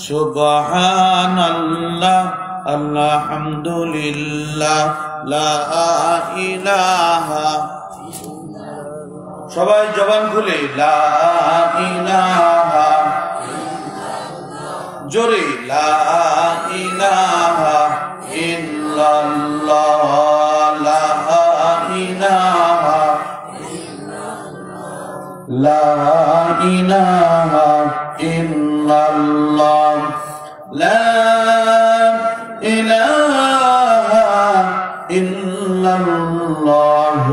সুবহানাল্লাহ আলহামদুলিল্লাহ লা ইলাহা, সবাই জবান খুলে লা ইলাহা, জোরে লা ইলাহা ইল্লাল্লাহ, লা ইলাহা, লা ইলাহা ইল্লাল্লাহ, লা ইলাহা ইল্লাল্লাহ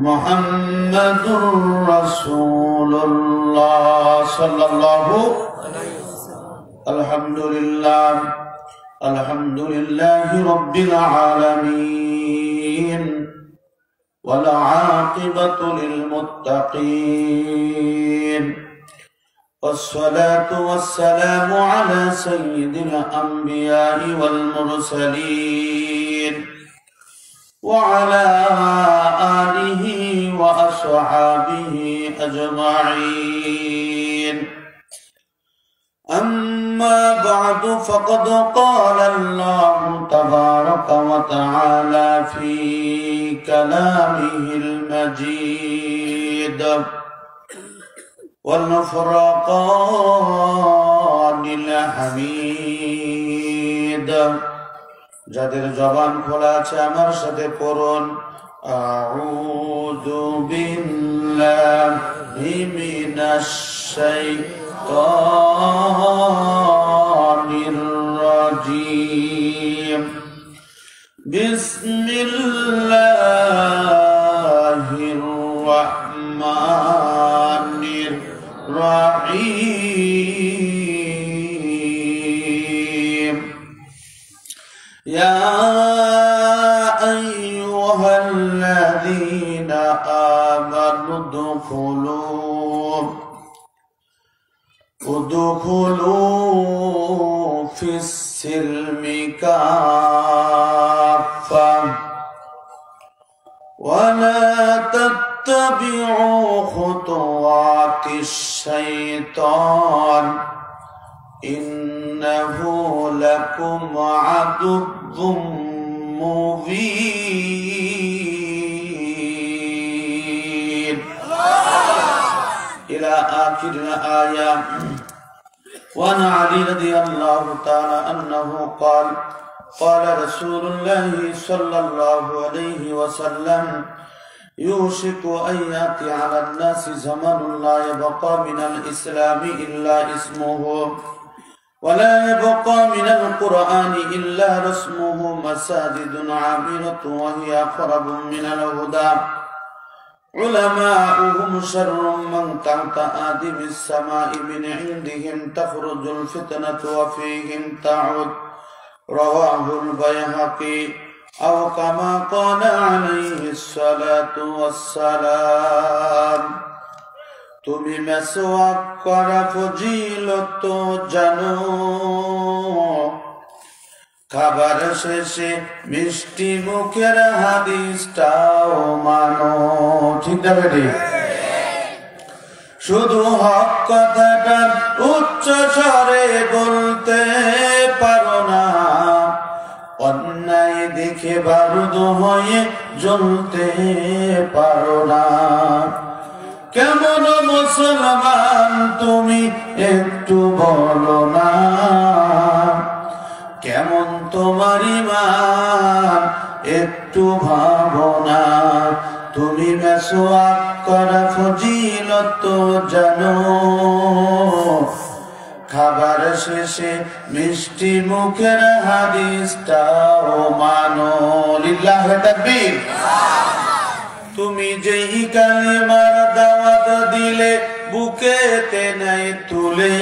মুহাম্মাদুর রাসূলুল্লাহ সাল্লাল্লাহু আলাইহি ওয়াসাল্লাম। আলহামদুলিল্লাহ, আলহামদুলিল্লাহি রাব্বিল আলামিন ওয়াল আকিবাতু লিল মুত্তাকিন, والصلاة والسلام على سيد الأنبياء والمرسلين وعلى آله وأصحابه أجمعين. أما بعد، فقد قال الله تبارك وتعالى في كلامه المجيد والفرقان الحميد। যাদের জবান খোলা আছে আমার সাথে পড়ুন আউযু বিল্লাহি মিনাশ শাইতানির রাজীম, বিসমিল্লাহির রাহমানির রহিম। يا أيها الذين آمنوا ادخلوا في السلم كافة ولا تتبعوا خطوات الشيطان إنه لكم عدو مبين إلى آخر الآية. وعن علي رضي الله تعالى عنه قال قال رسول الله صلى الله عليه وسلم يوشك أن يأتي على الناس زمن لا يبقى من الإسلام إلا اسمه ولا يبقى من القرآن إلا رسمه مساجد عامرة وهي أقرب من الهدى علماؤهم شر من تحت آدم السماء من عندهم تخرج الفتنة وفيهم تعود. رواه البيهقي أو كما قال عليه الصلاة والسلام. তুমি মেসওয়াক করা ফজিলত জানো, খাবার শেষে মিষ্টি মুখের হাদিসটাও মানো। ঠিক না বেটি? শুধু হক কথাটা উচ্চ স্বরে বলতে পারো না, অন্যায় দেখে বারুদ হয়ে জ্বলতে পারো না। কেমন মুসলমান তুমি একটু বলো না, কেমন তোমার ঈমান একটু ভাবো না। তুমি মেসওয়াক করা ফজিলত জানো, খাবার শেষে মিষ্টি মুখের হাদিসটাও মানো। লিল্লাহি তাকবীর। তুমি যেই কালিমার দাওয়াত দিলে বুকেতে নাই তুলে,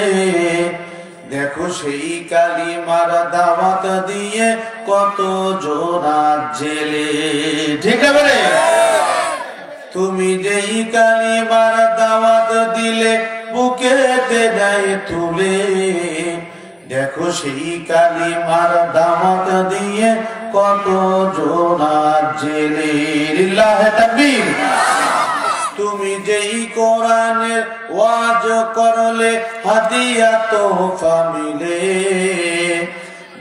দেখো সেই কালিমার দাওয়াত দিয়ে কত জোনা জেলে। ঠিক আছে? তুমি যেই কালিমার দাওয়াত দিলে বুকেতে নাই তুলে, দেখো সেই কালিমার দাওয়াত দিয়ে কত জোনা জেলে। লিল্লাহি তাকবীর। তুমি যেই কোরআনের ওয়াজ করলে হাদিয়া তোহফা মিলে,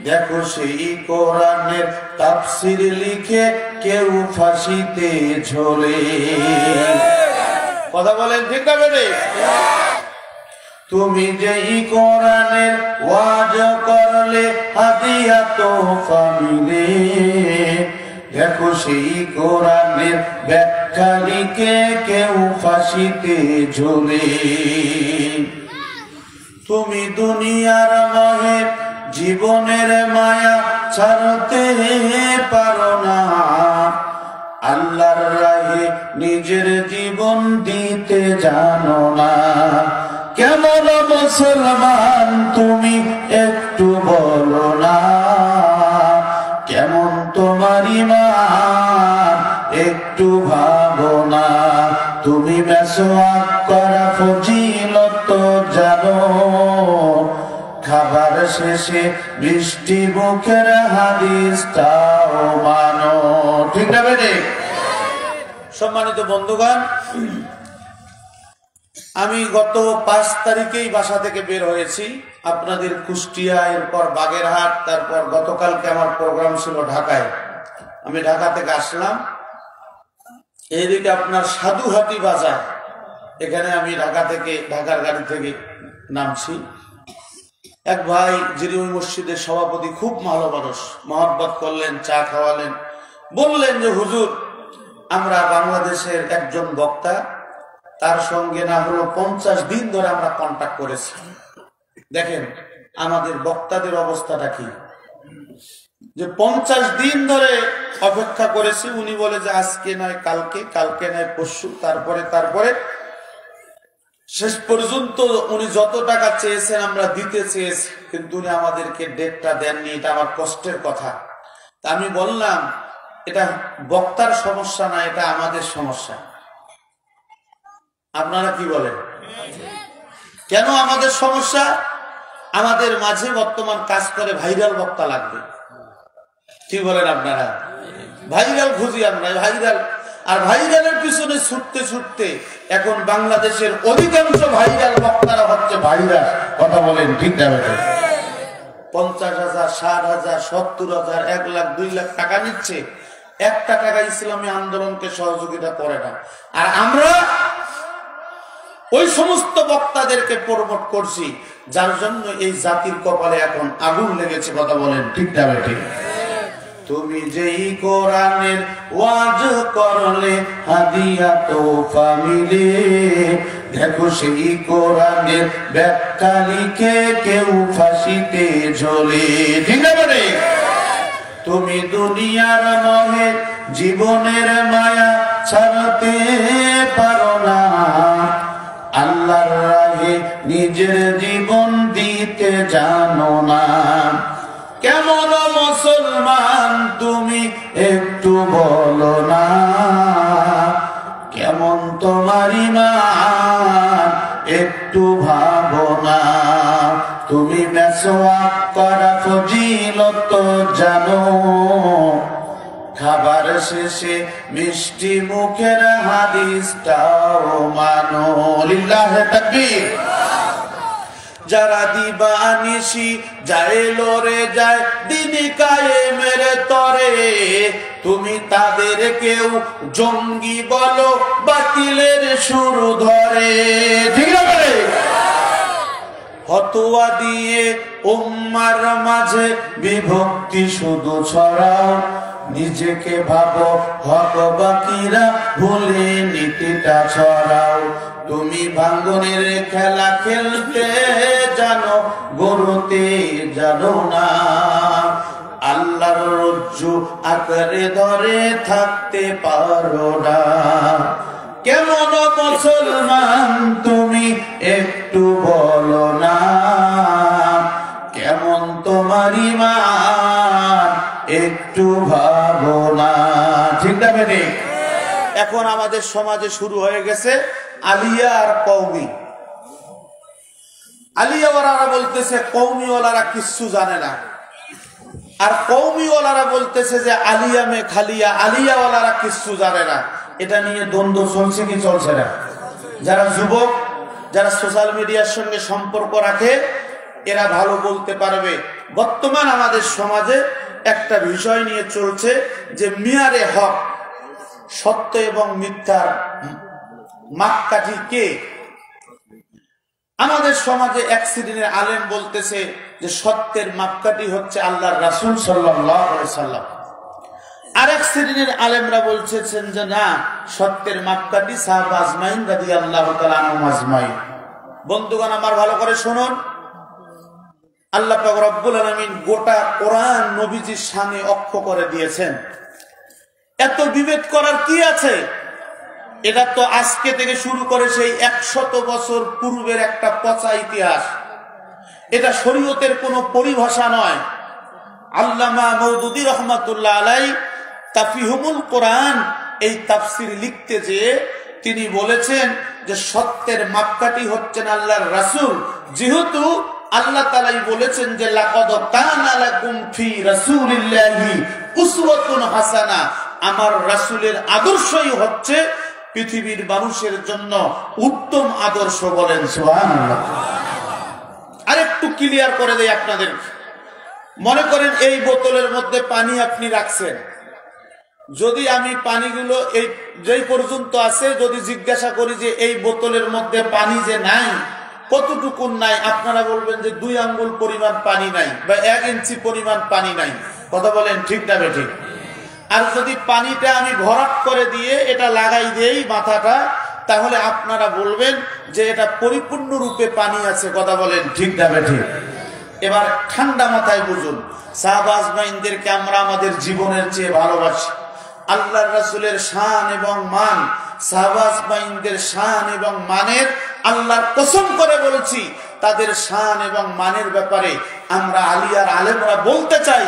দেখো সেই কোরআনের তাফসীর লিখে কেউ ফাঁসিতে ঝোলে। কথা বলেন ঠিক না বেটে? তুমি যেই কোরআনের ওয়াজ করলে হাদিয়া তোহফা মিলে, দেখো সেই কোরআনের ব্যাখ্যা লিখে কেউ ফাঁসিতে ঝোলে। তুমি দুনিয়ার মোহে জীবনের মায়া ছাড়তে পারো না, আল্লাহর রাহে নিজের জীবন দিতে জানো না। কেমন মুসলমান তুমি একটু বলো না, কেমন তোমার ঈমান একটু ভাবো না। তুমি মেসওয়াক করা ফজিলত জানো, খাবার শেষে মিষ্টি মুখের হাদিসটাও মানো। ঠিক না বেটে? সম্মানিত বন্ধুগণ, আমি গত 5 তারিখেই বাসা থেকে বের হয়েছি, আপনাদের কুষ্টিয়া, এরপর বাগেরহাট, তারপর গতকালকে আমার প্রোগ্রাম ছিল ঢাকায়। আমি ঢাকা থেকে আসলাম, এইদিকে আপনার সাধুহাটি বাজার, এখানে আমি ঢাকার গাড়ি থেকে নামছি। এক ভাই যিনি ওই মসজিদের সভাপতি, খুব ভালো মানুষ, মহব্বত করলেন, চা খাওয়ালেন, বললেন যে হুজুর, আমরা বাংলাদেশের একজন বক্তা, তার সঙ্গে না হলো 50 দিন ধরে আমরা কন্ট্যাক্ট করেছি। দেখেন আমাদের বক্তাদের অবস্থাটা কি, যে 50 দিন ধরে অপেক্ষা করেছি। উনি বলে যে আজকে নয় কালকে, কালকে নয় পরশু, তারপরে শেষ পর্যন্ত উনি যত টাকা চেয়েছেন আমরা দিতে চেয়েছি, কিন্তু উনি আমাদেরকে ডেটটা দেননি। এটা আমার কষ্টের কথা। তা আমি বললাম, এটা বক্তার সমস্যা না, এটা আমাদের সমস্যা। আপনারা কি বলেন? কেন আমাদের সমস্যা? আমাদের মাঝে বর্তমান কাজ করে ভাইরাল বক্তা লাগবে। কি বলেন আপনারা? ভাইরাল খুঁজি আমরা, ভাইরাল। আর ভাইরালের পিছনে ছুটতে ছুটতে এখন বাংলাদেশের অধিকাংশ ভাইরাল বক্তারা হচ্ছে ভাইরাল। কথা বলেন ঠিক না? 50,000, 60,000, 70,000, 1 লাখ, 2 লাখ টাকা নিচ্ছে, 1 টাকা ইসলামী আন্দোলনকে সহযোগিতা করে না। আর আমরা ওই সমস্ত বক্তাদেরকে প্রমোট করছি, যার জন্য এই জাতির কপালে এখন আগুন লেগেছে। কথা বলেন ঠিক না? ঠিক। তুমি যেই কোরআনের ওয়াজ করলে হাদিয়া তোহফা মিলে, দেখো সেই কোরআনের ব্যাখ্যা লিখে কেউ ফাঁসিতে ঝোলে। ঠিক আছে? তুমি দুনিয়ার মোহে জীবনের মায়া ছাড়তে পারো না, আল্লাহর রাহে নিজের জীবন দিতে জানো না। কেমন মুসলমান তুমি একটু বলো না, কেমন তোমার ঈমান একটু ভাবো না। তুমি মেসওয়াক করা ফজিলত জানো, খাবার শেষে মিষ্টি মুখের হাদিসটাও মানো। লিল্লাহে তাকবীর। যারা দিবানিশি যায় লড়ে যায় দিনে কায়েমের তরে, তুমি তাদের কেউ জঙ্গি বলো, বাতিলের শুরু ধরে। ঠিক আছে? ফতোয়া দিয়ে উম্মার মাঝে বিভক্তি শুধু ছড়াও, নিজেকে ভাবো হক বাকিরা ভুলে নীতিটা ছড়াও। তুমি ভাঙ্গনের খেলা খেলতে জানো, গরুতে জানো না, আল্লাহর রজ্জু আঁকড়ে ধরে থাকতে পারো না। কেমন মুসলমান তুমি একটু বলো না, কেমন তোমার ঈমান একটু ভাবো না। ঠিক না বেটি? এখন আমাদের সমাজে শুরু হয়ে গেছে আলিয়া আর কওমি। আলিয়াওয়ালারা বলতেছে কওমিওয়ালারা কিচ্ছু জানে না, আর কওমিওয়ালারা বলতেছে যে আলিয়া মে খালিয়া, আলিয়াওয়ালারা কিচ্ছু জানে না। এটা নিয়ে দ্বন্দ্ব চলছে কি চলছে না? যারা যুবক, যারা সোশ্যাল মিডিয়ার সঙ্গে সম্পর্ক রাখে, এরা ভালো বলতে পারবে। বর্তমান আমাদের সমাজে একটা বিষয় নিয়ে চলছে যে মিয়ারে হক, সত্য এবং মিথ্যার মাপকাঠি কে? আমাদের সমাজে এক শ্রেণীর আলেম বলতেছে যে সত্যের মাপকাঠি হচ্ছে আল্লাহর রাসূল সাল্লাল্লাহু আলাইহি সাল্লাম। আরেক শ্রেণীর আলেমরা বলছেন যে না, সত্যের মাপকাঠি সাহাবা আজমাইন রাদিয়াল্লাহু তাআলা আনহুম আজমাইন। বন্ধুগণ আমার ভালো করে শুনুন, আল্লাহ পাক রব্বুল আলামিন গোটা কোরআন নবীজির শানে অক্ষ করে দিয়েছেন। এত বিভেদ করার কি আছে? এটা তো আজকে থেকে শুরু করে সেই 100 বছর পূর্বের একটা পচা ইতিহাস। এটা শরীয়তের কোনো পরিভাষা নয়। আল্লামা মওদুদী রহমাতুল্লাহ আলাইহি তাফিহুমুল কোরআন এই তাফসীর লিখতে যেয়ে তিনি বলেছেন যে সত্যের মাপকাঠি হচ্ছেন আল্লাহর রাসূল। যেহেতু আল্লাহ তাআলাই বলেছেন যে লাকাদ কানা লাকুম ফি রাসূলিল্লাহি উসওয়াতুন হাসানা, আমার রাসূলের আদর্শই হচ্ছে পৃথিবীর মানুষের জন্য উত্তম আদর্শ। বলেন সুবহানাল্লাহ। আরেকটু ক্লিয়ার করে দেই আপনাদের। মনে করেন এই বোতলের মধ্যে পানি আপনি রাখছেন, যদি আমি পানিগুলো এই যেই পর্যন্ত আছে যদি জিজ্ঞাসা করি যে এই বোতলের মধ্যে পানি যে নাই, কতটুকু নাই, আপনারা বলবেন যে 2 আঙ্গুল পরিমাণ পানি নাই বা 1 ইঞ্চি পরিমাণ পানি নাই। কথা বলেন ঠিক না বেঠিক? আর যদি পানিটা আমি ভরাট করে দিয়ে এটা লাগাই দেই মাথাটা, তাহলে আপনারা বলবেন যে এটা পরিপূর্ণ রূপে পানি আছে। কথা বলেন ঠিক না বেঠিক? এবার ঠান্ডা মাথায় বুঝুন, সাহাবা আজমাইনদেরকে আমরা আমাদের জীবনের চেয়ে ভালোবাসি। আল্লাহর রাসূলের শান এবং মান, সাহাবা আজমাইনদের শান এবং মানের আল্লাহর কসম করে বলছি, তাদের শান এবং মানের ব্যাপারে আমরা আলিয়ার আলেমরা বলতে চাই,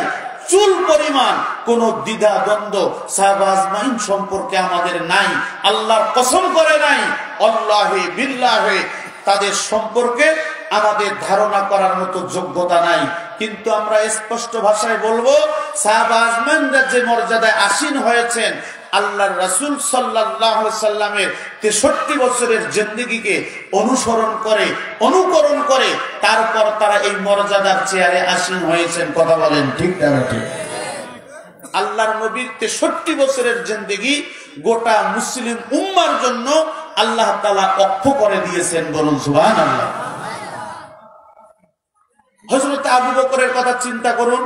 চুল পরিমাণ কোন দ্বিধা দ্বন্দ্ব সাহাবা আজমাইন সম্পর্কে আমাদের নাই। আল্লাহর কসম করে নাই, আল্লাহি বিল্লাহি তাদের সম্পর্কে আমাদের ধারণা করার মতো যোগ্যতা নাই। কিন্তু আমরা স্পষ্ট ভাষায় বলবো, সাহাবা আজমাইনরা যে মর্যাদায় আসীন হয়েছেন, আল্লাহর রাসূল সাল্লাল্লাহু আলাইহি সাল্লামের 63 বছরের জিন্দেগিকে অনুসরণ করে, অনুকরণ করে তারপর তারা এই মর্যাদার চেয়ারে আসীন হয়েছেন। কথা বলেন ঠিক না ঠিক? আল্লাহর নবীর 63 বছরের জিন্দেগি গোটা মুসলিম উম্মার জন্য আল্লাহ তাআলা অক্ষ করে দিয়েছেন। বলুন সুবহানাল্লাহ। হযরত আবু বকরের কথা চিন্তা করুন।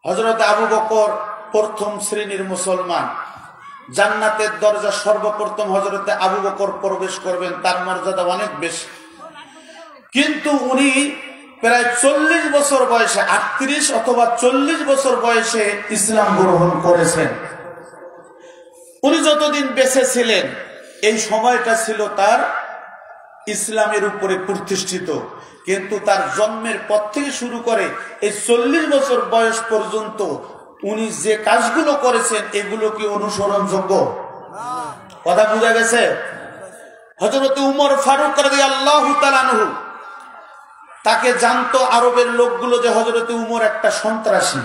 হযরত আবু বকর প্রথম শ্রেণীর মুসলমান। জান্নাতের দরজা সর্বপ্রথম হযরত আবু বকর প্রবেশ করবেন, তার মর্যাদা অনেক বেশি। কিন্তু উনি প্রায় 40 বছর বয়সে, 38 অথবা 40 বছর বয়সে ইসলাম গ্রহণ করেছেন। উনি যতদিন বেঁচে ছিলেন এই সময়টা ছিল তার ইসলামের উপরে প্রতিষ্ঠিত। কিন্তু তার জন্মের পর থেকে শুরু করে এই 40 বছর বয়স পর্যন্ত উনি যে কাজগুলো করেছেন এগুলো কি অনুসরণযোগ্য? কথা বুঝা গেছে? হযরত উমর ফারুক রাদিয়াল্লাহু তাআলা আনহু, তাকে জানতো আরবের লোকগুলো যে হযরত উমর একটা সন্ত্রাসী।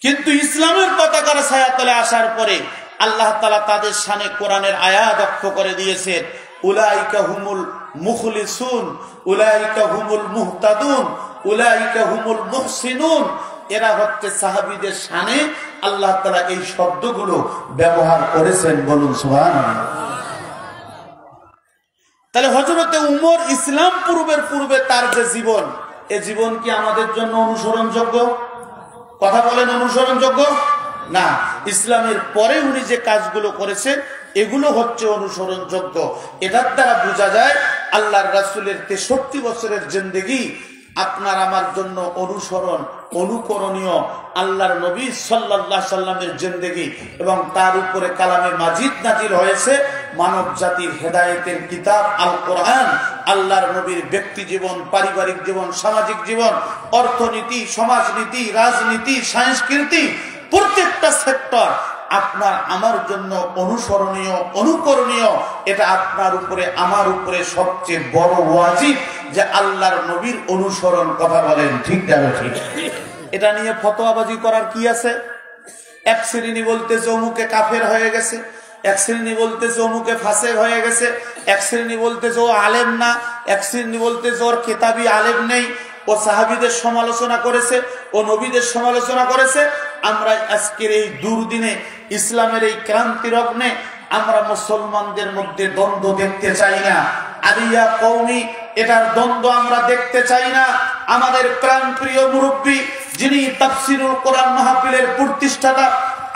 কিন্তু ইসলামের পতাকার ছায়াতলে আসার পরে আল্লাহ তাআলা তাদের শানে কোরআনের আয়াত অক্ষ করে দিয়েছেন, উলাইকা হুমুল মুখলিসুন, উলাইকা হুমুল মুহতাদুন, উলাইকা হুমুল মুহসিনুন। এরা হচ্ছে সাহাবীদের শানে আল্লাহ তাআলা এই শব্দগুলো ব্যবহার করেছেন। বলুন সুবহানাল্লাহ। তাহলে হযরতে উমর ইসলাম পূর্বে তার যে জীবন, এই জীবন কি আমাদের জন্য অনুসরণযোগ্য? কথা বলেন অনুসরণযোগ্য না। ইসলামের পরে উনি যে কাজগুলো করেছেন এগুলো হচ্ছে অনুসরণযোগ্য। এটার দ্বারা বোঝা যায় আল্লাহর রাসূলের 63 বছরের জিন্দেগি আপনার আমার জন্য অনুসরণ, অনুকরণীয়। আল্লাহর নবী সাল্লাল্লাহু আলাইহি সাল্লামের জিন্দেগি এবং তার উপরে কালামে মাজিদ নাজিল হয়েছে, মানব জাতির হেদায়েতের কিতাব আল কোরআন। আল্লাহর নবীর ব্যক্তি জীবন, পারিবারিক জীবন, সামাজিক জীবন, অর্থনীতি, সমাজনীতি, রাজনীতি, সংস্কৃতি, প্রত্যেকটা সেক্টর আপনার আমার জন্য অনুসরণীয়, অনুকরণীয়। এটা আপনার উপরে আমার উপরে সবচেয়ে বড় ওয়াজিব যে আল্লাহর নবীর অনুসরণ। কথা বলেন ঠিক না ঠিক? এটা নিয়ে ফতোয়াবাজি করার কি আছে? এক শ্রেণী বলতেছে অমুকে কাফের হয়ে গেছে, এক শ্রেণী বলতেছে অমুকে ফাসেক হয়ে গেছে, এক শ্রেণী বলতেছে ও আলেম না, এক শ্রেণী বলতেছে ওর কেতাবি আলেম নেই, ও সাহাবীদের সমালোচনা করেছে, ও নবীদের সমালোচনা করেছে। আমরা আজকের এই দুর্দিনে, ইসলামের এই ক্রান্তির অগ্নে আমরা মুসলমানদের মধ্যে দ্বন্দ্ব দেখতে চাই না। আলিয়া কওমি, এটার দ্বন্দ্ব আমরা দেখতে চাই না। আমাদের প্রাণপ্রিয় মুরব্বী, যিনি তাফসীরুল কোরআন মাহফিলের প্রতিষ্ঠাতা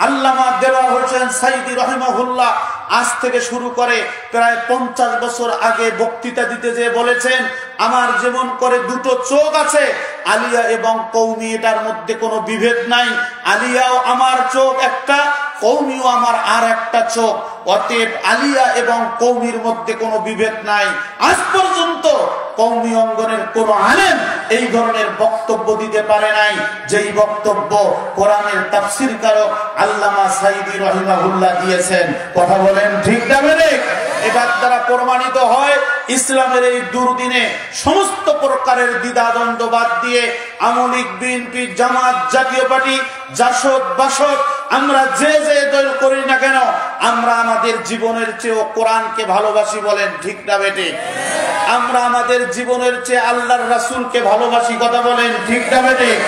আল্লামা দেওয়ার হোসেন সাইদি রাহিমাহুল্লাহ, আজ থেকে শুরু করে প্রায় 50 বছর আগে বক্তৃতা দিতে যে বলেছেন, আমার যেমন করে দুটো চোখ আছে, আলিয়া এবং কওমি এটার মধ্যে কোনো বিভেদ নাই। আলিয়াও আমার চোখ একটা, কওমিও আমার আর একটা চোখ। অতএব আলিয়া এবং কওমির মধ্যে কোনো বিভেদ নাই। আজ পর্যন্ত কওমি অঙ্গনের কোন আলেম এই ধরনের বক্তব্য দিতে পারে নাই, যেই বক্তব্য কোরআনের তাফসীরকারক আল্লামা সাইদি রাহিমাহুল্লাহ দিয়েছেন। কথা বলেন ঠিক না বেঠিক? এটার দ্বারা প্রমাণিত হয় ইসলামের এই দুর্দিনে সমস্ত প্রকারের দ্বিধাদ্বন্দ্ব বাদ দিয়ে আমলিক, বিএনপি, জামাত, জাতীয় পার্টি, জাসদ, বাসদ, আমরা যে যে দল করি না কেন, আমরা আমাদের জীবনের চেয়ে কোরআনকে ভালোবাসি। বলেন ঠিক না বেঠিক? আমরা আমাদের জীবনের চেয়ে আল্লাহর রাসূলকে ভালোবাসি। কথা বলেন ঠিক না বেঠিক?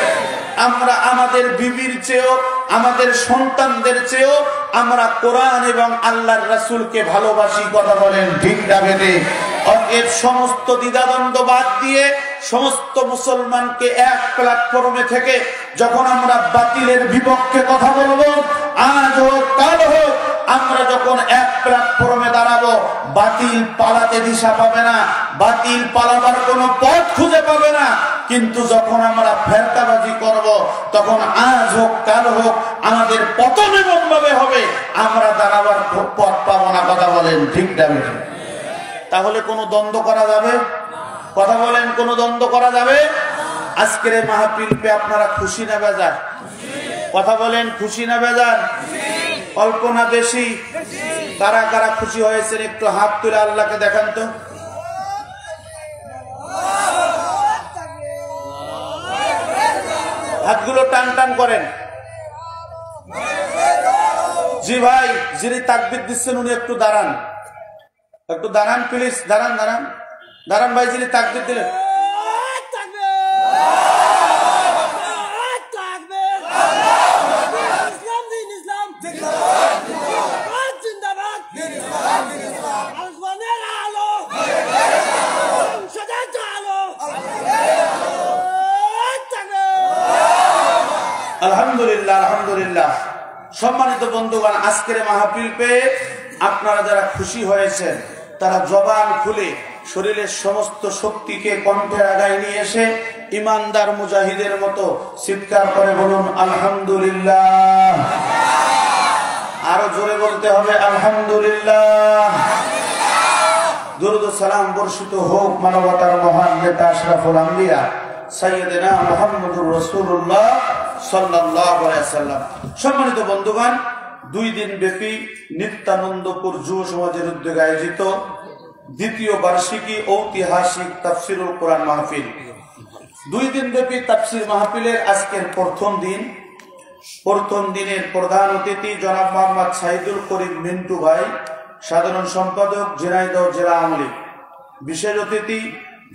আমরা আমাদের বিবির চেয়েও, আমাদের সন্তানদের চেয়েও আমরা কোরআন এবং আল্লাহর রাসূলকে ভালোবাসি। কথা বলেন ঠিক না বেঠিক? অতএব সমস্ত দ্বিধাদ্বন্দ্ব বাদ দিয়ে সমস্ত মুসলমানকে এক প্ল্যাটফর্মে থেকে যখন আমরা বাতিলের বিপক্ষে কথা বলবো, আজ হোক কাল হোক, আমরা যখন এক প্ল্যাটফর্মে দাঁড়াবো, বাতিল পালাতে দিশা পাবে না, বাতিল পালাবার কোনো পথ খুঁজে পাবে না। কিন্তু যখন আমরা ফেরকাবাজি করব, তখন আজ হোক কাল হোক আমাদের পতন এমন ভাবে হবে, আমরা দাঁড়াবার পথ পাবো না। কথা বলেন ঠিক না? তাহলে কোনো দ্বন্দ্ব করা যাবে? কথা বলেন, কোনো দ্বন্দ্ব করা যাবে? আজকের এই মাহফিল পে আপনারা খুশি না বেজার? কথা বলেন, খুশি না বেজার? অল্প না বেশি? কারা কারা খুশি হয়েছেন একটু হাত তুলে আল্লাহকে দেখান তো। হাতগুলো টান টান করেন। জি ভাই, যিনি তাকবীর দিচ্ছেন উনি একটু দাঁড়ান, একটু দাঁড়ান প্লিজ, দাঁড়ান দাঁড়ান দাঁড়ান ভাই, যিনি তাকবীর দিলেন। আলহামদুলিল্লাহ, আলহামদুলিল্লাহ। সম্মানিত বন্ধুগণ, আজকের মাহফিল পেয়ে আপনারা যারা খুশি হয়েছেন, তারা জবান খুলে শরীরের সমস্ত শক্তিকে কণ্ঠের আগায় নিয়ে এসে ইমানদার মুজাহিদের মতো চিৎকার করে বলুন আলহামদুলিল্লাহ। আরো জোরে বলতে হবে আলহামদুলিল্লাহ। দুরূদ ও সালাম বর্ষিত হোক মানবতার মহান নেতা আশরাফুল আম্বিয়া সাইয়্যিদনা মুহাম্মদুর রাসূলুল্লাহ সাল্লাল্লাহু আলাইহি ওয়াসাল্লাম। সম্মানিত বন্ধুগণ, 2 দিন ব্যাপী নিত্যানন্দপুর যুব সমাজের উদ্যোগে আয়োজিত দ্বিতীয় বার্ষিকী ঐতিহাসিক তাফসীরুল কোরআন মাহফিল, 2 দিন ব্যাপী তাফসীর মাহফিলের আজকের প্রথম দিন। প্রথম দিনের প্রধান অতিথি জনাব মোহাম্মদ সাইদুল করিম মিন্টু ভাই, সাধারণ সম্পাদক ঝিনাইদহ জেলা আওয়ামী লীগ। বিশেষ অতিথি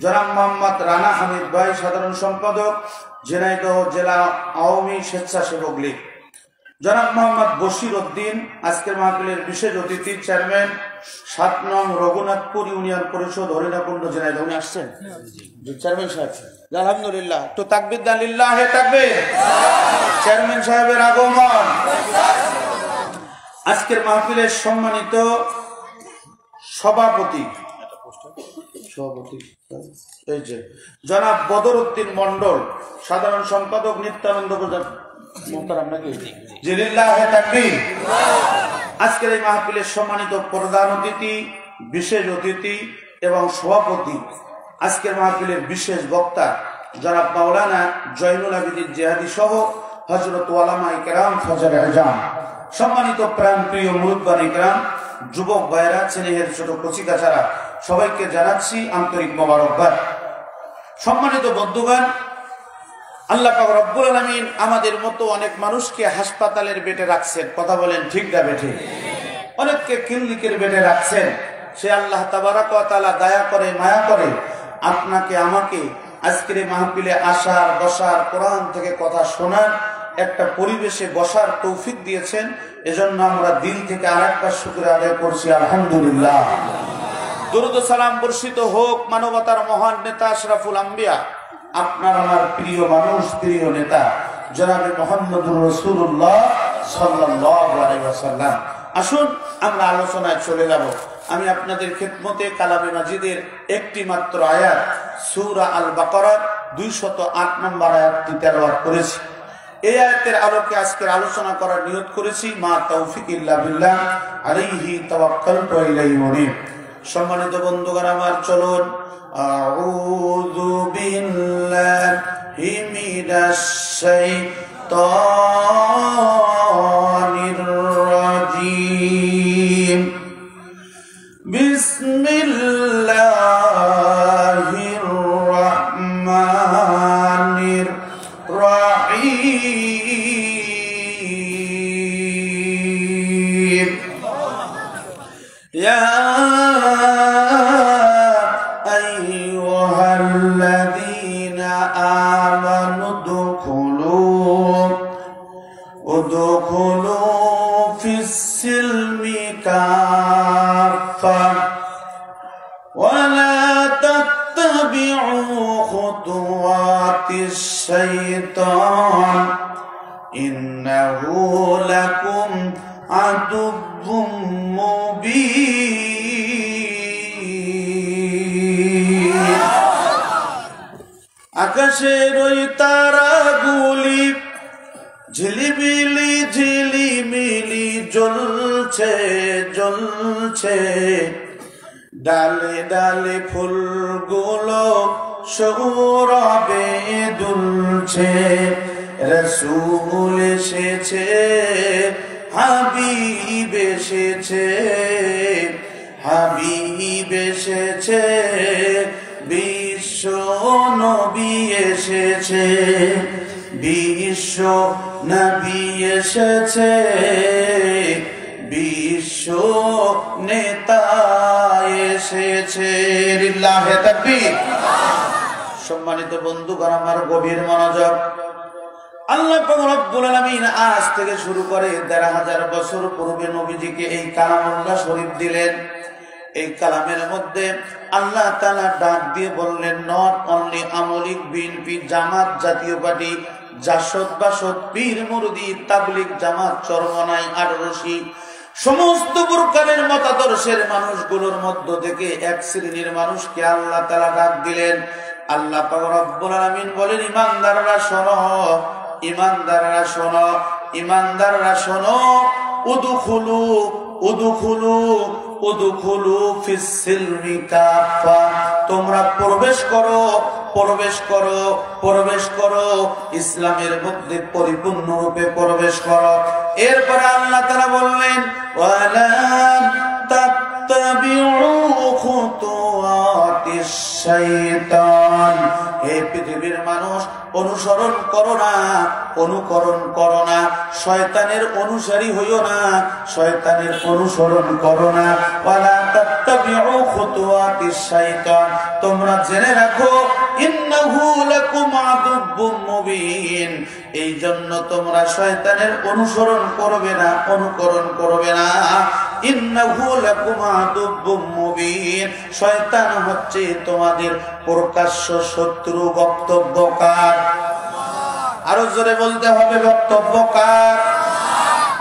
জনাব মোহাম্মদ রানা হামিদ ভাই, সাধারণ সম্পাদক ঝিনাইদহ জেলা আওয়ামী স্বেচ্ছাসেবক লীগ। জনাব মোহাম্মদ বশির উদ্দিন আজকের মাহফিলের বিশেষ অতিথি, চেয়ারম্যান 7 নং রঘুনাথপুর ইউনিয়ন পরিষদ হরিণাকুণ্ড জেনাইদহ। উনি আসছেন চেয়ারম্যান সাহেব? আলহামদুলিল্লাহ। তো তাকবীর দেন, লিল্লাহে তাকবীর। চেয়ারম্যান সাহেবের আগমন। আজকের মাহফিলের সম্মানিত সভাপতি এই যে জনাব বদর উদ্দিন মন্ডল, সাধারণ সম্পাদক নিত্যানন্দ মোহতারাম নাকি? জি, লিল্লাহে তাকবীর। আজকের এই মাহফিলের সম্মানিত প্রধান অতিথি, বিশেষ অতিথি এবং সভাপতি, আজকের মাহফিলের বিশেষ বক্তা জনাব মাওলানা জয়নুল আবেদিন জিহাদি সহ হযরত ওলামায়ে কেরাম, ফজর আজম, সম্মানিত প্রাণপ্রিয় মুরব্বান ইকরাম, যুবক ভাইরা, স্নেহের ছোট কচিকাচারা, সবাইকে জানাচ্ছি আন্তরিক মোবারকবাদ। সম্মানিত বন্ধুগণ, আল্লাহ পাক রব্বুল আলামিন আমাদের মতো অনেক মানুষকে হাসপাতালের বেডে রাখছেন, কথা বলেন ঠিক না বেঠিক? অনেককে ক্লিনিকের বেডে রাখছেন। সে আল্লাহ তাবারক ওয়া তাআলা দয়া করে, মায়া করে আপনাকে আমাকে আজকের এই মাহফিলে আসার, বসার, কোরআন থেকে কথা শোনার একটা পরিবেশে বসার তৌফিক দিয়েছেন। এজন্য আমরা দিল থেকে আরেকবার শুকরিয়া আদায় করছি, আলহামদুলিল্লাহ। দরুদ ও সালাম বর্ষিত হোক মানবতার মহান নেতা আশরাফুল আম্বিয়া, আপনার আমার প্রিয় মানুষ, প্রিয় নেতা জনাবে মুহাম্মদুর রাসূলুল্লাহ সাল্লাল্লাহু আলাইহি ওয়াসাল্লাম। আসুন আমরা আলোচনায় চলে যাব। আমি আপনাদের খেদমতে কালামে মাজিদের একটি মাত্র আয়াত সূরা আল বাকারার 208 নম্বর আয়াতটি তেলাওয়াত করেছি। এই আয়াতের আলোকে আজকের আলোচনা করার নিয়ত করেছি। মা তাওফিক ইল্লা বিল্লাহ, আলাইহি তাওয়াক্কালতু ওয়া ইলাইহি উনীব। সম্মানিত বন্ধুগণ আমার, চলুন আউযু বিল্লাহি মিনাশ শাইতানির রাজীম। বিসমিল্লাহির রাহমানির রাহিম। ইয়া আইয়ুহাল্লাযীনা আমানু উদখুলু ফিস-সিলমি কাফা ওয়া লা তাত্তাবিউ খুতুওয়াতিশ শাইতান ইন্নাহু লাকুম আদুব্বুম মুবিন। আকাশের ওই তারাগুলি ঝিলিমিলি ঝিলিমিলি জ্বলছে জ্বলছে, ডালে ডালে ফুলগুলো সৌরভে দুলছে। রাসূল এসেছে, হাবিব এসেছে, হাবিব এসেছে, বিশ্ব নবী এসেছে, বিশ্ব নবী এসেছে, বিশ্ব নেতা এসেছে। লিল্লাহি তাকবীর। সম্মানিত বন্ধুগণ আমার, গভীর মনোযোগ। আল্লাহ পাক রব্বুল আলামিন আজ থেকে শুরু করে ১৫০০ বছর পূর্বে নবীজিকে এই কালামুল্লাহ শরীফ দিলেন। এই কালামের মধ্যে আল্লাহ তাআলা ডাক দিয়ে বললেন, নট অনলি আমলিক, বিএনপি, জামাত, জাতীয় পার্টি, জাসদ, বাসদ, পীর, মুরদি, তাবলিগ, জামাত, চরমনাই, আটরশি, সমস্ত প্রকারের মতাদর্শের মানুষগুলোর মধ্য থেকে এক শ্রেণীর মানুষকে আল্লাহ তাআলা ডাক দিলেন। আল্লাহ পাক রব্বুল আলামিন বলেন, ইমানদাররা শোনো, ইমানদাররা শোনো, ইমানদাররা শোনো, উদখুলু উদখুলু উদখুলু ফিস-সিলমি কাফা, তোমরা প্রবেশ করো, প্রবেশ করো, প্রবেশ করো, ইসলামের মধ্যে পরিপূর্ণরূপে প্রবেশ করো। এরপরে আল্লাহ তাআলা বললেন, ওয়ালা তাত্তাবিউ খুতুওয়াতিশ শাইতান, হে পৃথিবীর মানুষ, অনুসরণ করো না, অনুকরণ করো না, শয়তানের অনুসারী হইও না, শয়তানের অনুসরণ করো না। ওয়ালা তাত্তাবিউ খুতুওয়াতিশ শাইতান, তোমরা জেনে রাখো, ইন্নাহু লাকুম আদুব্বুম মুবিন, এই জন্য তোমরা শয়তানের অনুসরণ করবে না, অনুকরণ করবে না। ইন্নাহু লাকুম আদুব্বুম মুবিন, শয়তান হচ্ছে তোমাদের প্রকাশ্য শত্রু। বক্তব্যকার, আরো জোরে বলতে হবে বক্তব্যকার।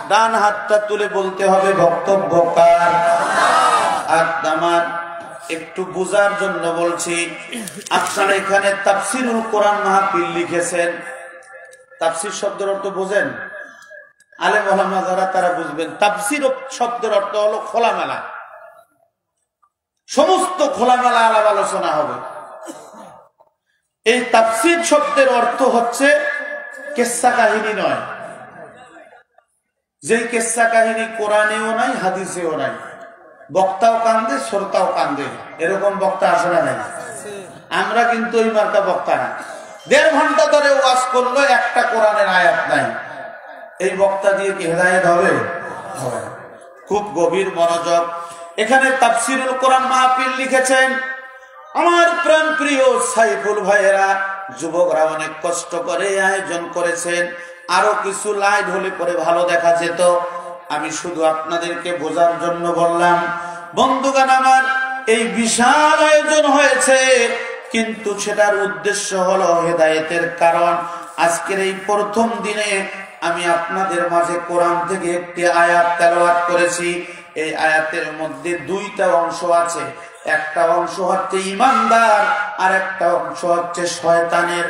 ডান হাতটা তুলে বলতে হবে বক্তব্যকার। আর আমার একটু বোঝার জন্য বলছি, আপনারা এখানে তাফসিরুল কোরআন মাহফিল লিখেছেন। তাফসির শব্দের অর্থ বোঝেন? আলেম ওলামা যারা তারা বুঝবেন। তাফসির শব্দের অর্থ হলো খোলামেলা, সমস্ত খোলামেলা আলাপ আলোচনা হবে। এই তাফসির শব্দের অর্থ হচ্ছে কিসসা কাহিনী নয়, যে কিসসা কাহিনী কোরআনেও নাই, হাদিসেও নাই। বক্তাও কান্দে, শ্রোতাও কান্দে, এরকম বক্তা আসে না নাই? আমরা কিন্তু ওই মার্কা বক্তা না। 1.5 ঘন্টা ধরে ওয়াজ করলো, একটা কোরআনের আয়াত নাই। এই বক্তা দিয়ে কি হেদায়েত হবে? খুব গভীর মনোযোগ। এখানে তাফসীরুল কোরআন মাহফিল লিখেছেন আমার প্রাণ প্রিয় সাইফুল ভাইয়েরা, যুবকরা অনেক কষ্ট করে আয়োজন করেছেন। আরো কিছু লাইট হলে পরে ভালো দেখা যেত। আমি শুধু আপনাদেরকে বোঝার জন্য বললাম। বন্ধুগণ আমার, এই বিশাল আয়োজন হয়েছে, কিন্তু সেটার উদ্দেশ্য হলো হেদায়েতের কারণ। আজকের এই প্রথম দিনে আমি আপনাদের মাঝে কোরআন থেকে একটি আয়াত তেলাওয়াত করেছি। এই আয়াতের মধ্যে 2টা অংশ আছে। একটা অংশ হচ্ছে ঈমানদার, আর একটা অংশ হচ্ছে শয়তানের।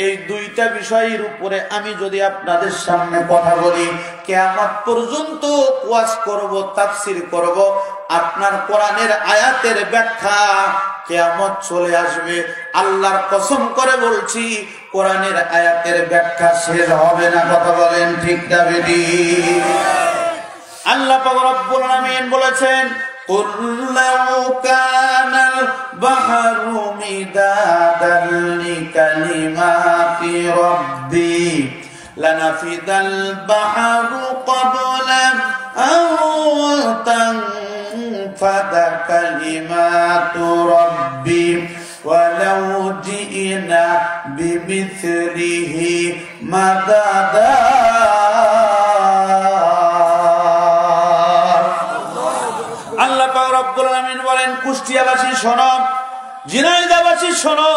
এই 2টা বিষয়ের উপরে আমি যদি আপনাদের সামনে কথা বলি, কিয়ামত পর্যন্ত ওয়াজ করব, তাফসীর করব, আপনার কোরআনের আয়াতের ব্যাখ্যা কিয়ামত চলে আসবে। আল্লাহর কসম করে বলছি, কোরআনের আয়াতের ব্যাখ্যা শেষ হবে না। কথা বলেন ঠিক না বেঠিক? আল্লাহ পাক রব্বুল আলামিন বলেছেন, قُلْ لَوْ كَانَ الْبَحْرُ مِدَادًا لِكَلِمَاتِ رَبِّي لَنَفِدَ الْبَحْرُ قَبْلَ أَن تَنفَدَ كَلِمَاتُ رَبِّي وَلَوْ جِئْنَا بِمِثْلِهِ مَدَدًا। আল্লাহ পাক রব্বুল আলামিন বলেন, কুষ্টিয়াবাসী শোনো, ঝিনাইদহবাসী শোনো,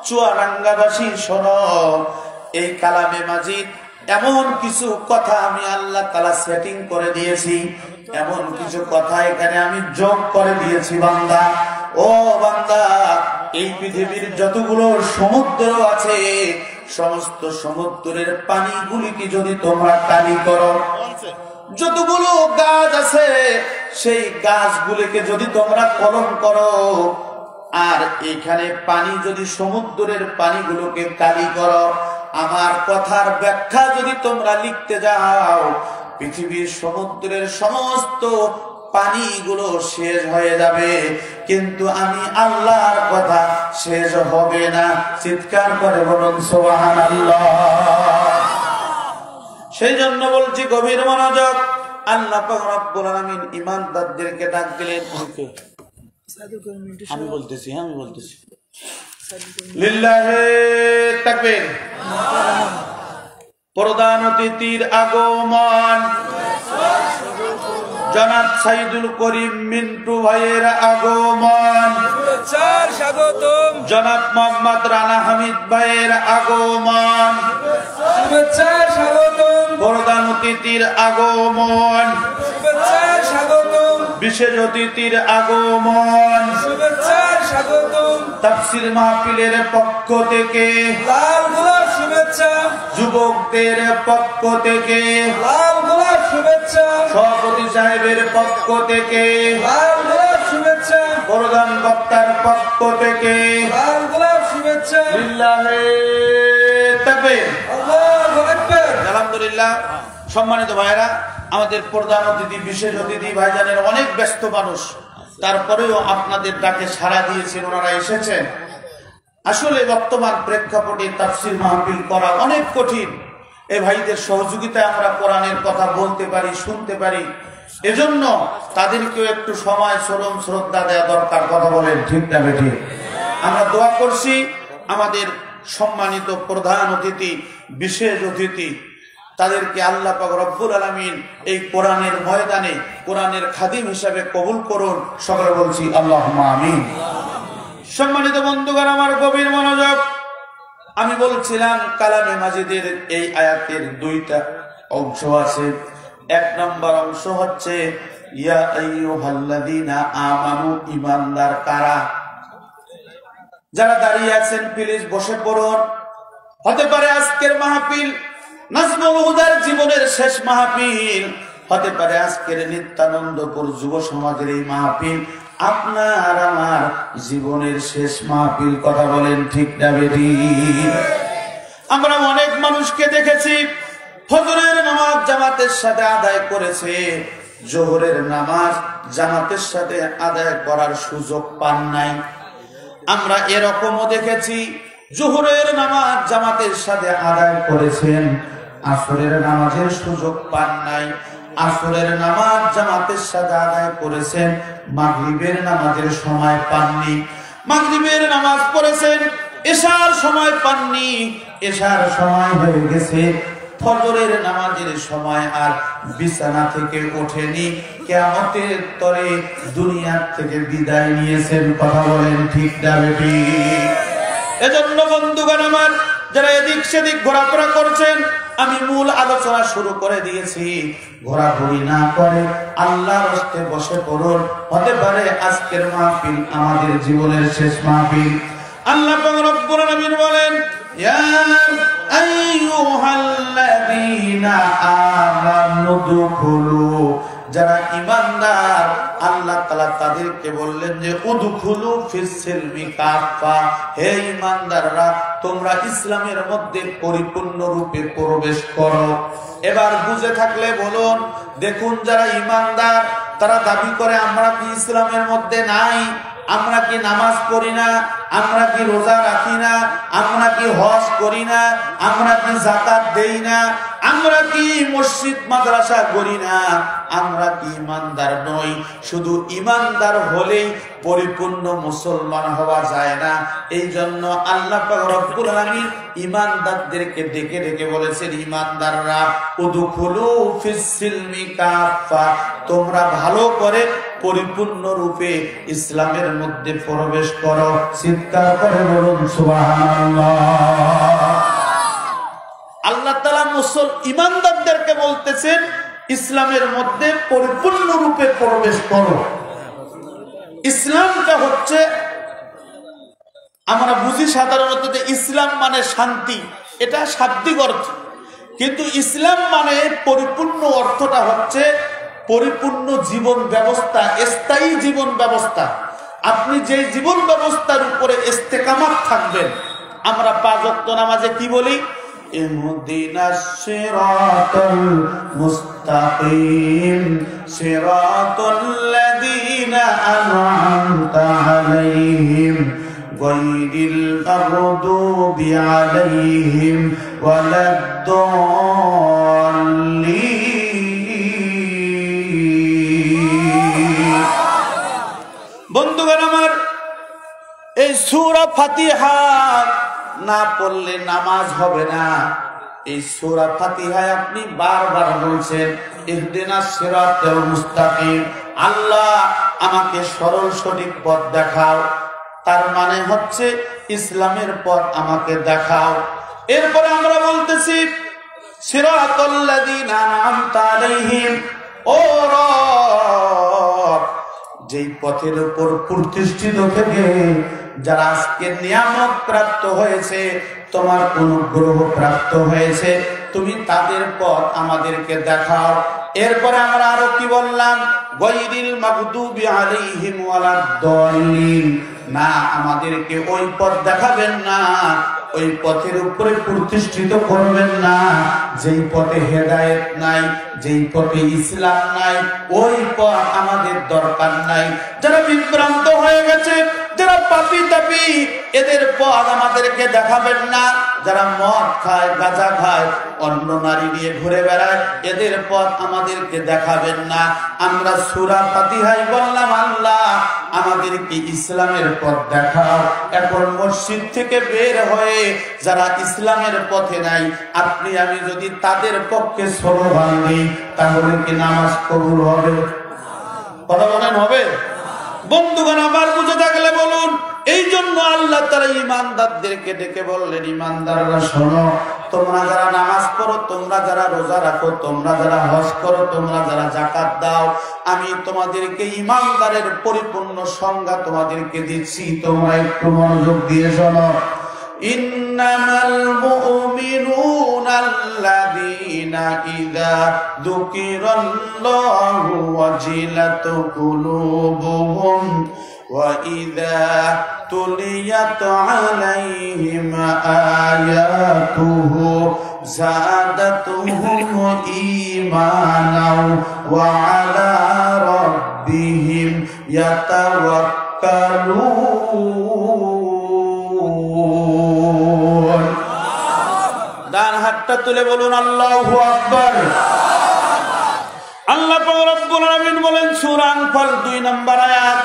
চুয়াডাঙ্গাবাসী শোনো, এই কালামে মাজিদ এমন কিছু কথা আমি আল্লাহ তাআলা সেটিং করে দিয়েছি, এমন কিছু কথা এখানে আমি যোগ করে দিয়েছি। বান্দা, ও বান্দা, এই পৃথিবীর যতগুলো সমুদ্র আছে, সমস্ত সমুদ্রের পানিগুলিকে যদি তোমরা তালি করো, যতগুলো গাছ আছে সেই গাছগুলিকে যদি তোমরা কলম করো, আর এখানে পানি যদি সমুদ্রের পানিগুলোকে কালি করো, আমার কথার ব্যাখ্যা যদি তোমরা লিখতে যাও, পৃথিবীর সমুদ্রের সমস্ত পানিগুলো শেষ হয়ে যাবে, কিন্তু আমি আল্লাহর কথা শেষ হবে না। চিৎকার করে বলুন সুবহানাল্লাহ। সেই জন্য বলছি, গভীর মনোযোগ। আল্লাহ পাক রব্বুল আলামিন ঈমানদারদেরকে ডাক দিলেন। আমি বলতেছি লিল্লাহি তাকবীর। প্রধান অতিথির আগমন, জনাব সাইদুল করিম মিন্টু ভাইয়ের আগমন, স্বাগতম। জনাব মোহাম্মদ রানা হামিদ ভাইয়ের আগমন, শুভেচ্ছা স্বাগতম। প্রধান অতিথির আগমন, শুভেচ্ছা স্বাগতম। বিশেষ অতিথির আগমন, শুভেচ্ছা স্বাগতম। তাফসীর মাহফিলের পক্ষ থেকে লাল গোলাপ শুভেচ্ছা, যুবকদের পক্ষ থেকে লাল গোলাপ শুভেচ্ছা, সভাপতি সাহেবের পক্ষ থেকে লাল গোলাপ শুভেচ্ছা, প্রধান বক্তার পক্ষ থেকে লাল গোলাপ শুভেচ্ছা। লিল্লাহি তাকবীর, আল্লাহু আকবার। আলহামদুলিল্লাহ। সম্মানিত ভাইরা, আমাদের প্রধান অতিথি, বিশেষ অতিথি ভাইজানের অনেক ব্যস্ত মানুষ, তারপরেও আপনাদের ডাকে সাড়া দিয়েছেন, ওনারা এসেছেন। আসলে বর্তমান প্রেক্ষাপটে তাফসীর মাহফিল করা অনেক কঠিন। এই ভাইদের সহযোগিতায় আমরা কোরআনের কথা বলতে পারি, শুনতে পারি। এজন্য তাদেরকেও একটু সময়, শ্রম, শ্রদ্ধা দেওয়া দরকার। কথা বলেন ঠিক না বেঠিক? আমরা দোয়া করছি আমাদের সম্মানিত প্রধান অতিথি, বিশেষ অতিথি, তাদেরকে আল্লাহ পাক রব্বুল আলামিন এই কোরআনের ময়দানে কোরআনের খাদিম হিসাবে কবুল করুন। সকলে বলছি আল্লাহুম্মা আমিন। সম্মানিত বন্ধুগণ আমার, গভীর মনোযোগ। আমি বলছিলাম কালামে মাজিদের এই আয়াতের 2টা অংশ আছে। 1 নম্বর অংশ হচ্ছে ইয়া আইয়ুহাল্লাযীনা আমানু, ঈমানদার কারা? যারা দাঁড়িয়ে আছেন প্লিজ বসে পড়ুন। হতে পারে আজকের মাহফিল নাজমুল হুদার জীবনের শেষ মাহফিল, হতে পারে আজকের নিত্যানন্দপুর যুব সমাজের এই মাহফিল আপনার আমার জীবনের শেষ মাহফিল। কথা বলেন ঠিক না বেঠিক? আমরা অনেক মানুষকে দেখেছি ফজরের নামাজ জামাতের সাথে আদায় করেছে, জোহরের নামাজ জামাতের সাথে আদায় করার সুযোগ পান নাই। আমরা এরকমও দেখেছি জোহরের নামাজ জামাতের সাথে আদায় করেছেন, আসরের নামাজের সুযোগ পান নাই। আসরের নামাজ জামাতের সাথে আদায় করেছেন, মাগরিবের নামাজের সময় পাননি। মাগরিবের নামাজ পড়েছেন, এশার সময় পাননি। এশার সময় হয়ে গেছে, ফজরের নামাজের সময় আর বিছানা থেকে ওঠেনি। কিয়ামতের তরে দুনিয়ার থেকে বিদায় নিয়েছেন। কথা বলেন ঠিক না বেঠিক? এজন্য বন্ধুগণ আমার, যারা এদিক সেদিক ঘোরাফেরা করছেন, আমি মূল আলোচনা শুরু করে দিয়েছি। ঘোরাঘুরি না করে আল্লাহর রাস্তায় বসে পড়ুন। হতে পারে আজকের মাহফিল আমাদের জীবনের শেষ মাহফিল। আল্লাহ পাক রব্বুল আলামিন বলেন, ইয়া আইয়ুহাল্লাযীনা আমানু দুখুলু, যারা ঈমানদার আল্লাহ তাআলা তাদেরকে বললেন যে উদখুলু ফিস সিলমি কাফা, হে ঈমানদাররা তোমরা ইসলামের মধ্যে পরিপূর্ণ রূপে প্রবেশ করো। এবার বুঝে থাকলে বলুন, দেখুন যারা ঈমানদার তারা দাবি করে আমরা কি ইসলামের মধ্যে নাই? আমরা কি নামাজ পড়ি না? আমরা কি রোজা রাখি না? আমরা কি হজ করি না? আমরা কি যাকাত দেই না? আমরা কি মসজিদ মাদ্রাসা করি না? আমরা কি ঈমানদার নই? শুধু ঈমানদার হলেই পরিপূর্ণ মুসলমান হওয়া যায় না। এই জন্য আল্লাহ পাক রব্বুল আলামিন ঈমানদারদেরকে ডেকে ডেকে বলেছেন, ঈমানদাররা উদখুলু ফিস সিলমি কাফা, তোমরা ভালো করে পরিপূর্ণ রূপে ইসলামের মধ্যে প্রবেশ করো। চিৎকার করে বলুন সুবহানাল্লাহ। আল্লাহ তাআলা ঈমানদারদেরকে বলতেছেন ইসলামের মধ্যে পরিপূর্ণ রূপে প্রবেশ করো। ইসলামটা হচ্ছে, আমরা বুঝি সাধারণত যে ইসলাম মানে শান্তি, এটা শাব্দিক অর্থ, কিন্তু ইসলাম মানে পরিপূর্ণ অর্থটা হচ্ছে পরিপূর্ণ জীবন ব্যবস্থা, স্থায়ী জীবন ব্যবস্থা। আপনি যে জীবন ব্যবস্থার উপরে ইস্তেকামাত থাকবেন। আমরা 5 ওয়াক্ত নামাজে কি বলি? ইহদিনাস সিরাতাল মুস্তাকিম সিরাতাল্লাযীনা আন'আমতা আলাইহিম গায়রিল মাগদুবি আলাইহিম ওয়ালাদ-দাল্লিন। বন্ধুগণ আমার, এই সূরা ফাতিহা না পড়লে নামাজ হবে না। এই সূরা ফাতিহায় আপনি বারবার বলছেন ইহদিনাস সিরাতাল মুস্তাকিম, আল্লাহ আমাকে সরল সঠিক পথ দেখাও। তার মানে হচ্ছে ইসলামের পথ আমাকে দেখাও। এরপরে আমরা বলতেছি সিরাতাল্লাযীনা আন'আমতা আলাইহিম, ও রব, যেই পথের উপর প্রতিষ্ঠিত থেকে যারা আজকে নিয়ামত প্রাপ্ত হয়েছে, তোমার অনুগ্রহ প্রাপ্ত হয়েছে, তুমি তাদের পথ আমাদেরকে দেখাও। এরপরে আমরা আরো কি বললাম? গায়রিল মাগদুবি আলাইহিম ওয়ালাদ-দাল্লিন, না আমাদেরকে ওই পথ দেখাবেন না, ওই পথের উপরে প্রতিষ্ঠিত করবেন না যেই পথে হেদায়েত নাই, যেই পথে ইসলাম নাই, ওই পথ আমাদের দরকার নাই। যারা বিভ্রান্ত হয়ে গেছে, যারা পাপী তাপী, এদের পথ আমাদেরকে দেখাবেন না। যারা মদ খায়, গাঁজা খায়, অন্য নারী নিয়ে ঘুরে বেড়ায়, এদের পথ আমাদেরকে দেখাবেন না। আমরা সূরা ফাতিহায় বললাম, আল্লাহ আমাদেরকে ইসলামের পথ দেখাও। এখন মসজিদ থেকে বের হয়ে যারা ইসলামের পথে নাই, আপনি আমি যদি তাদের পক্ষে স্লোগান দিই, তাহলে কি নামাজ কবুল হবে? কথা বলেন, হবে? বন্ধুগণ আমার বুঝে থাকলে বলুন। এই জন্য আল্লাহ তাআলা ঈমানদারদেরকে ডেকে বললেন, ঈমানদাররা শোনো, তোমরা যারা নামাজ পড়ো, তোমরা যারা রোজা রাখো, তোমরা যারা হজ করো, তোমরা যারা যাকাত দাও, আমি তোমাদেরকে ঈমানদারের পরিপূর্ণ সংজ্ঞা তোমাদেরকে দিচ্ছি। তোমরা একটু মনোযোগ দিয়ে শোনো। ইন্নামাল মুমিনুনা আল্লাযীনা ইযা যুকিরাল্লাহু ওয়াজিলাত কুলুবুহুম ওয়া ইযা তুলিয়াত আলাইহিম আয়াতুহু যাদাতুহুম ঈমানাও ওয়া আলা রাব্বিহিম ইয়াতাওয়াক্কালুন। হাতটা তুলে বলুন আল্লাহু আকবার। আল্লাহ পাক রব্বুল আলামিন বলেন সূরা আনফাল 2 নম্বর আয়াত,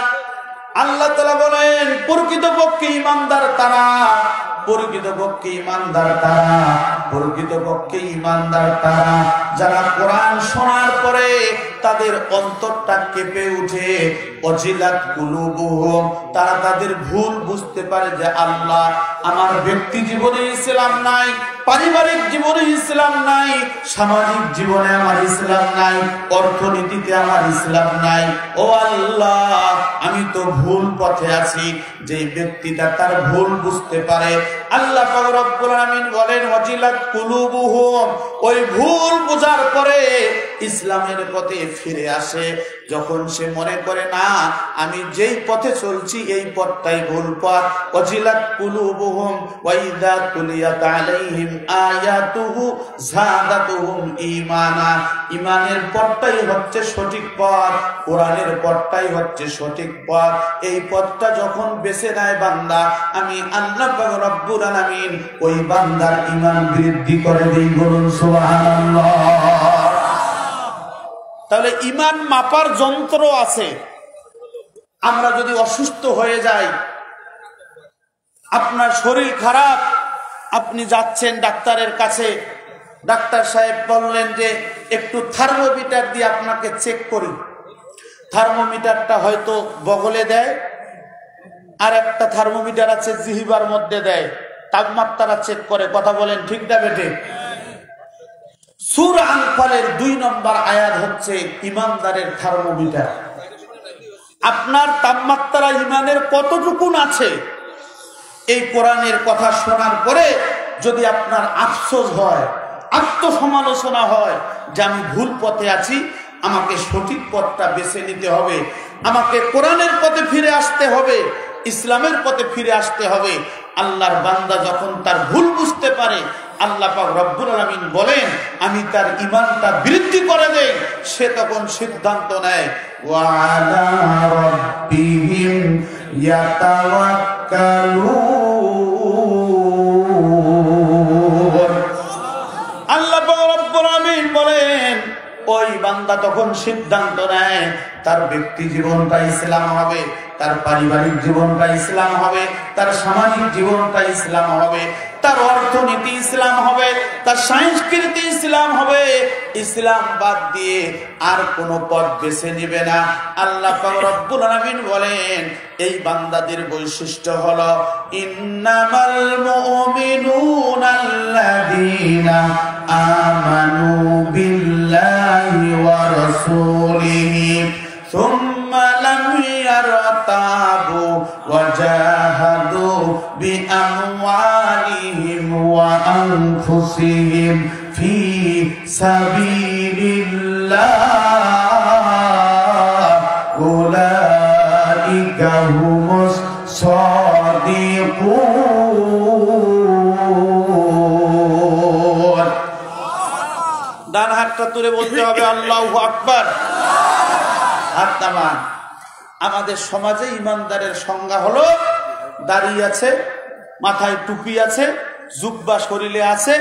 আল্লাহ তাআলা বলেন প্রকৃতপক্ষে ঈমানদার তারা, প্রকৃতপক্ষে ঈমানদার তারা, প্রকৃতপক্ষে ঈমানদার তারা যারা কোরআন শোনার পরে তাদের অন্তরটা কেঁপে উঠে, ওয়াজিলাত কুলুবুহুম, তারা তাদের ভুল বুঝতে পারে যে আল্লাহ আমার ব্যক্তি জীবনে ইসলাম নাই, পারিবারিক জীবনে ইসলাম নাই, সামাজিক জীবনে আমার ইসলাম নাই, অর্থনীতিতে আমার ইসলাম নাই। ও আল্লাহ আমি তো ভুল পথে আছি। যে ব্যক্তিটা তার ভুল বুঝতে পারে, আল্লাহ পাক রব্বুল আলামিন বলেন ওয়াজিলাত কুলুবুহুম, ওই ভুল বোঝার পরে ইসলামের পথে ফিরে আসে। যখন সে মনে করে না আমি যেই পথে চলছি এই পথটাই ভুল পথ, ওয়াজিলাত কুলুবুহুম ওয়া ইযা তুলিয়াত আলাইহিম আয়াতুহু যাদাতুহুম ঈমানা, ঈমানের পথটাই হচ্ছে সঠিক পথ, কোরআনের পথটাই হচ্ছে সঠিক পথ। এই পথটা যখন বেছে নেয় বান্দা, আমি আল্লাহ পাক রব্বুল আলামিন ওই বান্দার ঈমান বৃদ্ধি করে দেই, বলুন সুবহানাল্লাহ। তাহলে ঈমান মাপার যন্ত্র আছে। আমরা যদি অসুস্থ হয়ে যাই, আপনার শরীর খারাপ, আপনি যাচ্ছেন ডাক্তারের কাছে, ডাক্তার সাহেব বললেন যে একটু থার্মোমিটার দিয়ে আপনাকে চেক করি। থার্মোমিটারটা হয়তো বগলে দেয়, আর একটা থার্মোমিটার আছে জিহ্বার মধ্যে দেয়, তাপমাত্রা চেক করে। কথা বলেন ঠিক না বেঠে? সূরা আনফালের 2 নম্বর আয়াত হচ্ছে ঈমানদারের থার্মোমিটার। আপনার তাপমাত্রা ঈমানের কতটুকু আছে, এই কোরআনের কথা শোনার পরে যদি আপনার আফসোস হয়, আত্মসমালোচনা হয় যে আমি ভুল পথে আছি, আমাকে সঠিক পথটা বেছে নিতে হবে, আমাকে কোরআনের পথে ফিরে আসতে হবে, ইসলামের পথে ফিরে আসতে হবে। আল্লাহর বান্দা যখন তার ভুল বুঝতে পারে, আল্লাহ পাক রব্বুল আলামিন বলেন আমি তার ঈমানটা বৃদ্ধি করে দেই। সে তখন সিদ্ধান্ত নেয় ওয়া আলা রাব্বিহিম ইয়াতাওয়াক্কালুন। আল্লাহ পাক রব্বুল আলামিন বলেন ওই বান্দা তখন সিদ্ধান্ত নেয় তার ব্যক্তি জীবনটা ইসলাম হবে, তার পারিবারিক জীবনটা ইসলাম হবে, তার সামাজিক জীবনটা ইসলাম হবে, তার অর্থনীতি ইসলাম হবে, তার সংস্কৃতি ইসলাম হবে। ইসলাম বাদ দিয়ে আর কোন পথ বেছে নেবে না। আল্লাহ পাক রব্বুল আলামিন বলেন এই বান্দাদের বৈশিষ্ট্য হলো ইন্নামাল মুমিনুনা আল্লাযীনা আমানু বিল্লাহি ওয়া রাসূলিহি সুম্মা লাম ইয়ারতাবু ওয়া জাহাদু বিআমওয়ালিহিম ওয়া আনফুসিহিম ফি সাবিলিল্লাহ উলাইকা হুমুস সাদিকুন। ডান হাতটা তুলে বলতে হবে আল্লাহু আকবার। হাত নামান। আমাদের সমাজে ইমানদারের সংজ্ঞা হলো দাড়ি আছে, মাথায় টুপি আছে, জুব্বা শরীরে আছে,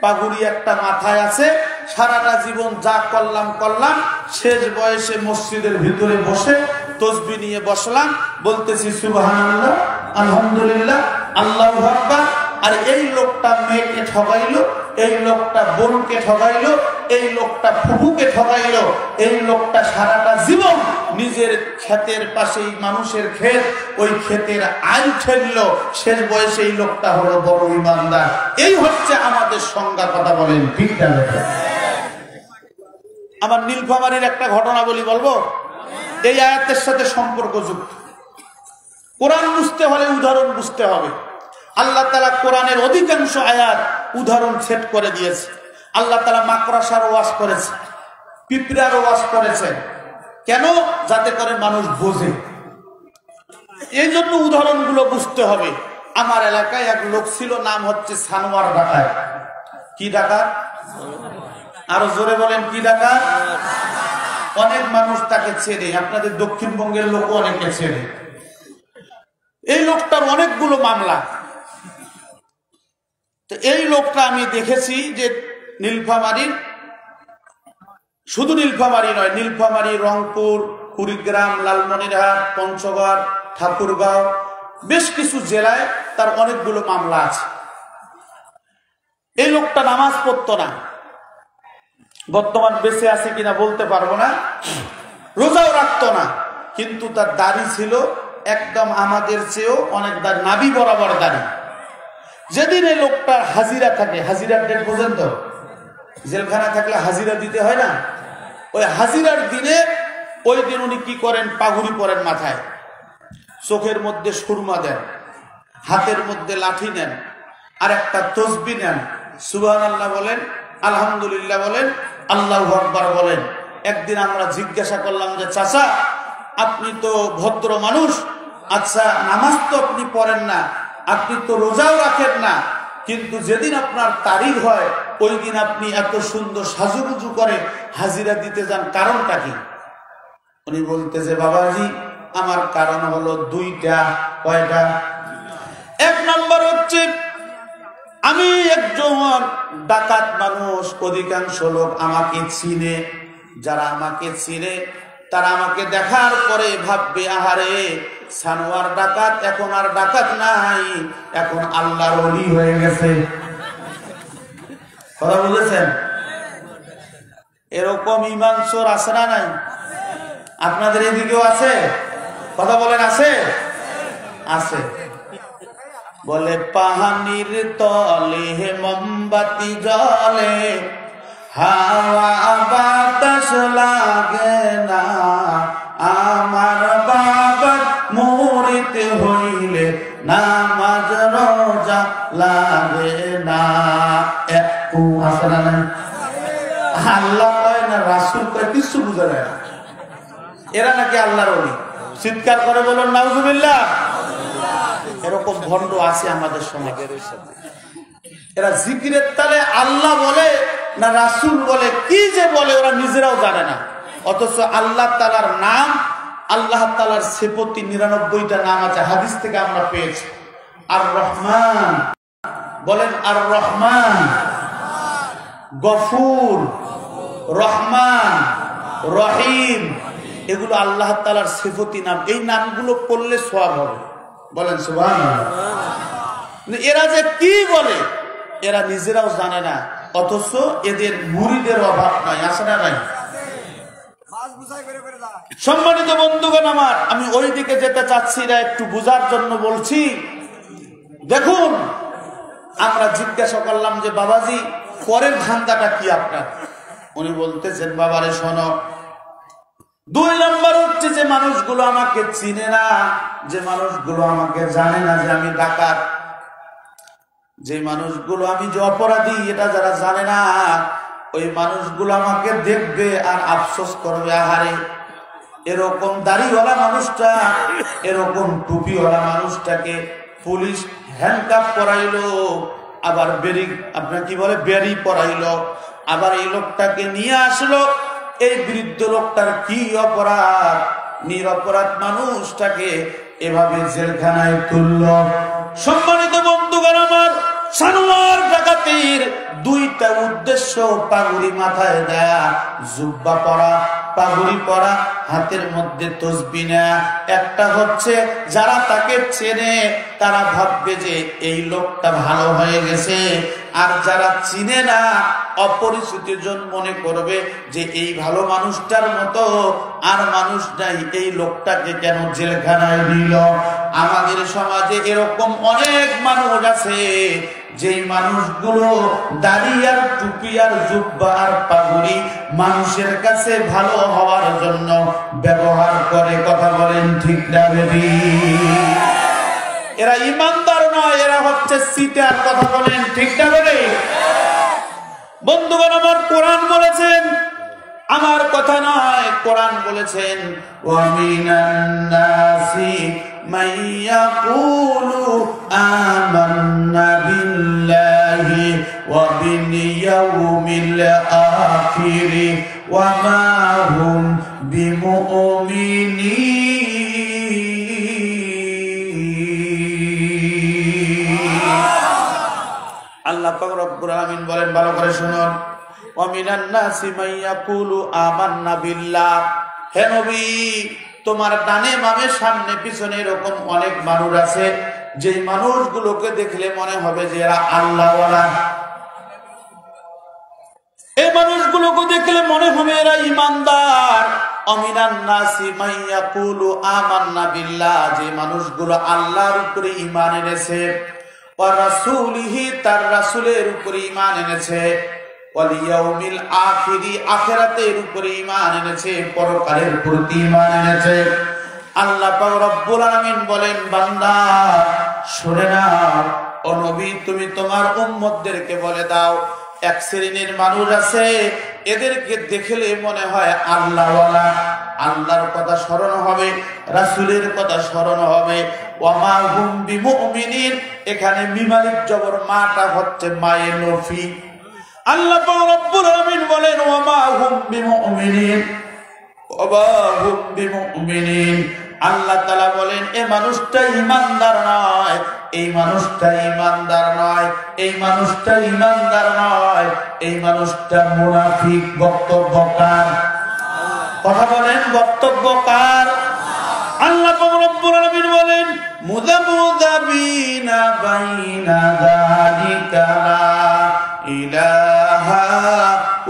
পাগুড়ি একটা মাথায় আছে, সারাটা জীবন যা করলাম করলাম, শেষ বয়সে মসজিদের ভিতরে বসে তসবিহ নিয়ে বসলাম, বলতেছি সুবহানাল্লাহ, আলহামদুলিল্লাহ, আল্লাহু আকবার। আর এই লোকটা মেয়েকে ঠগাইলো, এই লোকটা বোনকে ঠগাইলো, এই লোকটা ফুফুকে ঠগাইলো, এই লোকটা সারাটা জীবন নিজের ক্ষেতের পাশেই মানুষের ক্ষেত, ওই ক্ষেতের আইল ঠেললো, শেষ বয়সে এই লোকটা হলো বড় ইমানদার। এই হচ্ছে আমাদের সংজ্ঞা। কথা বলেন ঠিক না? আমার নীলফামারীর একটা ঘটনা বলি, বলবো? এই আয়াতের সাথে সম্পর্কযুক্ত। কোরআন বুঝতে হলে উদাহরণ বুঝতে হবে। আল্লাহ তাআলা কোরআনের অধিকাংশ আয়াত উদাহরণ সেট করে দিয়েছে। আল্লাহ তাআলা মাকড়সার ওয়াজ করেছে, পিঁপড়ার ওয়াজ করেছেন। কেন? যাতে করে মানুষ বোঝে। এই জন্য উদাহরণগুলো বুঝতে হবে। আমার এলাকায় এক লোক ছিল, নাম হচ্ছে সানোয়ার ডাকাত। কি ডাকাত? আরো জোরে বলেন, কি ডাকাত? অনেক মানুষ তাকে চেনে, আপনাদের দক্ষিণবঙ্গের লোকও অনেকে চেনে। এই লোকটার অনেকগুলো মামলা। তো এই লোকটা আমি দেখেছি যে নীলফামারীর, শুধু নীলফামারী নয়, নীলফামারী, রংপুর, কুড়িগ্রাম, লালমনিরহাট, পঞ্চগড়, ঠাকুরগাঁও, বেশ কিছু জেলায় তার অনেকগুলো মামলা আছে। এই লোকটা নামাজ পড়তো না, বর্তমান বেঁচে আছে কিনা বলতে পারবো না, রোজাও রাখতো না, কিন্তু তার দাড়ি ছিল একদম আমাদের চেয়েও অনেক দাড়ি, নাভি বরাবর দাড়ি। যেদিন এই লোকটার হাজিরা থাকে, হাজিরার ডেট বোঝেন তো, জেলখানা থাকলে হাজিরা দিতে হয় না, ওই হাজিরার দিনে ওই দিন উনি কি করেন, পাগুড়ি পরেন মাথায়, চোখের মধ্যে সুরমা দেন, হাতের মধ্যে লাঠি নেন, আর একটা তসবি নেন, সুবহানাল্লাহ বলেন, আলহামদুলিল্লাহ বলেন, আল্লাহু আকবার বলেন। একদিন আমরা জিজ্ঞাসা করলাম যে চাচা, আপনি তো ভদ্র মানুষ, আচ্ছা নামাজ তো আপনি পড়েন না, আপনি তো রোজাও রাখেন না, কিন্তু যেদিন আপনার তারিখ হয় ওই দিন আপনি এত সুন্দর সাজুগুজু করে হাজিরা দিতে যান, কারণটা কি? উনি বলতেছে, বাবাজি আমার কারণ হলো দুইটা। কয়টা? এক নম্বর হচ্ছে আমি একজন ডাকাত মানুষ, অধিকাংশ লোক আমাকে চিনে, যারা আমাকে চিনে তারা আমাকে দেখার পরে ভাববে, আহারে সানোয়ার ডাকাত এখন আর ডাকাত নাই, এখন আল্লাহর ওলি হয়ে গেছে। কথা বলেছেন? এরকম ইমান চোর আছে না নাই? আপনাদের এদিকেও আছে? কথা বলেন, আছে? আছে। বলে পাহানির তলে মোমবাতি জ্বলে, হাওয়া বাতাস লাগে না, আমার বাবার মুরিদ হইলে নামাজ রোজা লাগে না। আছে না নাই? আল্লাহ কয় না, রাসূল কয়, কিছু বুঝে না। এরা নাকি আল্লাহর ওলি। চিৎকার করে বলুন নাউজুবিল্লাহ। এরকম ভণ্ড আছে আমাদের সমাজে। এরা জিকিরের তালে আল্লাহ বলে না রাসূল বলে, কি যে বলে ওরা নিজেরাও জানে না। অথচ আল্লাহ তাআলার নাম, আল্লাহ তাআলার সিফাতি ৯৯টা নাম আছে, হাদিস থেকে আমরা পেয়েছি। আর রহমান বলেন, আর রহমান, গফুর, রহমান, রহিম, এগুলো আল্লাহ তাআলার সিফাতি নাম। এই নামগুলো পড়লে সওয়াব হবে। বলেন সুবহানাল্লাহ। এরা যে কি বলে এরা নিজেরাও জানে না, অথচ এদের মুরিদের অভাব নাই। আছে না নাই? সম্মানিত বন্ধুগণ আমার, আমি ওই দিকে যেতে চাচ্ছি না, একটু বুঝার জন্য বলছি। দেখুন, আমরা জিজ্ঞাসা করলাম যে বাবাজি পরের ধান্দাটা কি আপনার? উনি বলতেছেন, বাবারে শোনো, ২ নম্বর হচ্ছে যে মানুষগুলো আমাকে চিনে না, যে মানুষগুলো আমাকে জানে না যে আমি ডাকাত, যে মানুষগুলো আমি যে অপরাধী, এটা যারা জানে না, ওই মানুষগুলো আমাকে দেখবে আর আফসোস করবে, আহারে এরকম দাড়িওয়ালা মানুষটা, এরকম টুপিওয়ালা মানুষটাকে পুলিশ হ্যান্ডকাপ পরাইলো, আবার বেরি, আপনার কি বলে, বেরি পরাইলো, আবার এই লোকটাকে নিয়ে আসলো। এই বৃদ্ধ লোকটার কি অপরাধ? নিরপরাধ মানুষটাকে এভাবে জেলখানায় তুলল। সম্মানিত বন্ধুগণ আমার, সানোয়ার ডাকাতের ২টা উদ্দেশ্য: পাগড়ি মাথায় দেয়া, জুব্বা পরা, পাগড়ি পরা, হাতের মধ্যে তসবিহ নেয়া। একটা হচ্ছে যারা তাকে চেনে তারা ভাববে যে এই লোকটা ভালো হয়ে গেছে, আর যারা চিনে না, অপরিচিত জন মনে করবে যে এই ভালো মানুষটার মতো আর মানুষ নাই, এই লোকটাকে কেন জেলখানায় দিল। আমাদের সমাজে এরকম অনেক মানুষ আছে, যেই মানুষগুলো দাড়ি আর টুপি আর জুব্বা আর পাগড়ি মানুষের কাছে ভালো হওয়ার জন্য ব্যবহার করে। কথা বলেন ঠিক না বেবি? এরা ইমানদার নয়, এরা হচ্ছে সিটার। কথা বলেন ঠিক না বেবি? বন্ধুগণ আমার, কোরআন বলেছেন, আমার কথা নয়, কোরআন বলেছেন, ওয়া মিনান নাসি মাইয়াকুলু আমান্না বিল্লাহি ওয়া বিল ইয়াউমিল আখির ওয়া মা হুম বিমুমিনিন। আল্লাহ পাক রব্বুল আলামিন বলেন, ভালো করে শুনুন, ওয়া মিনান নাসি মান ইয়াকুলু আমান্না বিল্লাহ। হে নবী, তোমার ডানে বামে সামনে পিছনে এরকম অনেক মানুষ আছে, যে মানুষগুলোকে দেখলে মনে হবে যে এরা আল্লাহওয়ালা। এই মানুষগুলোকে দেখলে মনে হবে এরা ঈমানদার। অমিনান নাসি মান ইয়াকুলু আমান্না বিল্লাহ, যে মানুষগুলো আল্লাহর উপরে ঈমান এনেছে, ওয়া রাসূলিহি, তার রাসূলের উপরে ঈমান এনেছে, ওয়াল ইয়াউমিল আখিরি, আখিরাতের উপরে ঈমান এনেছে, পরকালের প্রতি ঈমান এনেছে। আল্লাহ পাক রব্বুল আলামিন বলেন, বান্দা শুনে নাও, ও নবী তুমি তোমার উম্মতদেরকে বলে দাও, এক শ্রেণীর মানুষ আছে, এদেরকে দেখলে মনে হয় আল্লাহওয়ালা, আল্লাহর কথা স্মরণ হবে, রাসূলের কথা স্মরণ হবে। ওয়া মা হুম বিমুমিনিন, এখানে মিমালিক জবর, মাটা হচ্ছে মায়ে নফি। আল্লাহ পাক রব্বুল আলামিন বলেন, ওয়া মা হুম বিমুমিনিন, ওয়া মা হুম বিমুমিনিন। আল্লাহ তাআলা বলেন, এই মানুষটা ঈমানদার নয়, এই মানুষটা ঈমানদার নয়, এই মানুষটা ঈমানদার নয়, এই মানুষটা মুনাফিক। বক্তব্যকার, কথা বলেন, বক্তব্যকার। আল্লাহ পাক রব্বুল আলামিন বলেন, মুযাবযাবিনা বাইনা যালিকা লা ইলাহা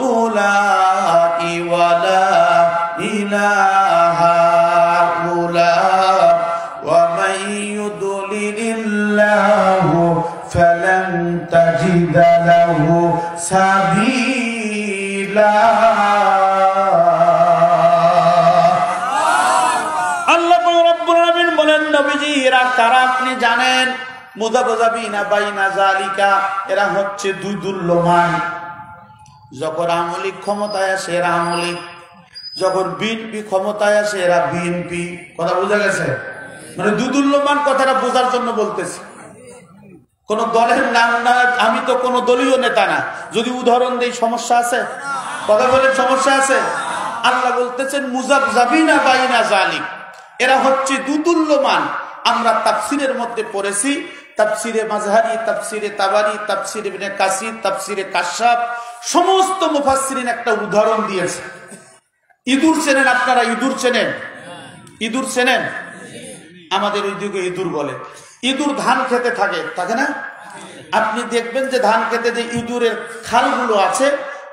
উলাই ওয়া লা ইলাহা উলা ওয়া মান ইউদ্লিলিল্লাহু ফালান তাজিদা লাহু সাবিলা। আল্লাহ পাক রব্বুল আলামিন বলেন, নবীজি এরা কারা আপনি জানেন? মুযাবযাবিনা বাইনা যালিকা, এরা হচ্ছে দুই দুল্যমান। যখন আওয়ামী লীগ ক্ষমতায় আসে এরা আওয়ামী লীগ, যখন বিএনপি ক্ষমতায় আসে এরা বিএনপি। কথা বোঝা গেছে? মানে দুদুল্যমান কথাটা বোঝার জন্য বলতেছি। কোন দলের নাম না, আমি তো কোন দলীয় নেতা না, যদি উদাহরণ দেই সমস্যা আছে? কথা বলেন, সমস্যা আছে? আল্লাহ বলতেছেন মুযাবযাবিনা বাইনা যালিক, এরা হচ্ছে দুদুল্যমান। আমরা তাফসীরের মধ্যে পড়েছি, তাফসীরে মাযহারি, তাফসীরে তাবারি, তাফসীরে ইবনে কাসির, তাফসীরে কাশশাফ, সমস্ত মুফাসসিরিন একটা উদাহরণ দিয়েছে। ইঁদুর চেনেন আপনারা? ইঁদুর চেনেন? ইঁদুর চেনেন? আমাদের ওই দিকে ইঁদুর বলে। ইঁদুর ধান খেতে থাকে, থাকে না? আপনি দেখবেন যে ধান খেতে যে ইঁদুরের খালগুলো আছে,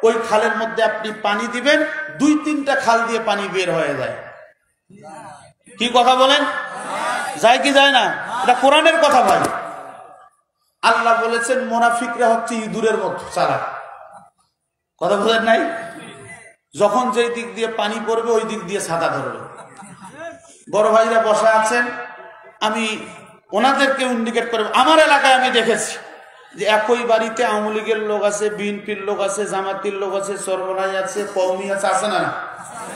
ওই খালের মধ্যে আপনি পানি দিবেন, 2-3টা খাল দিয়ে পানি বের হয়ে যায়। কি কথা বলেন? যায় কি যায় না? এটা কোরআনের কথা ভাই। আল্লাহ বলেছেন মুনাফিকরা হচ্ছে ইঁদুরের মতো চালাক। কথা বলেন নাই? যখন যেই দিক দিয়ে পানি পড়বে ওই দিক দিয়ে ছাতা ধরবে। বড় ভাইরা বসা আছেন, আমি ওনাদেরকে ইন্ডিকেট করে, আমার এলাকায় আমি দেখেছি যে একই বাড়িতে আওয়ামী লীগের লোক আছে, বিএনপির লোক আছে, জামাতের লোক আছে, সরবরাই আছে, কওমি আছে, আছে না?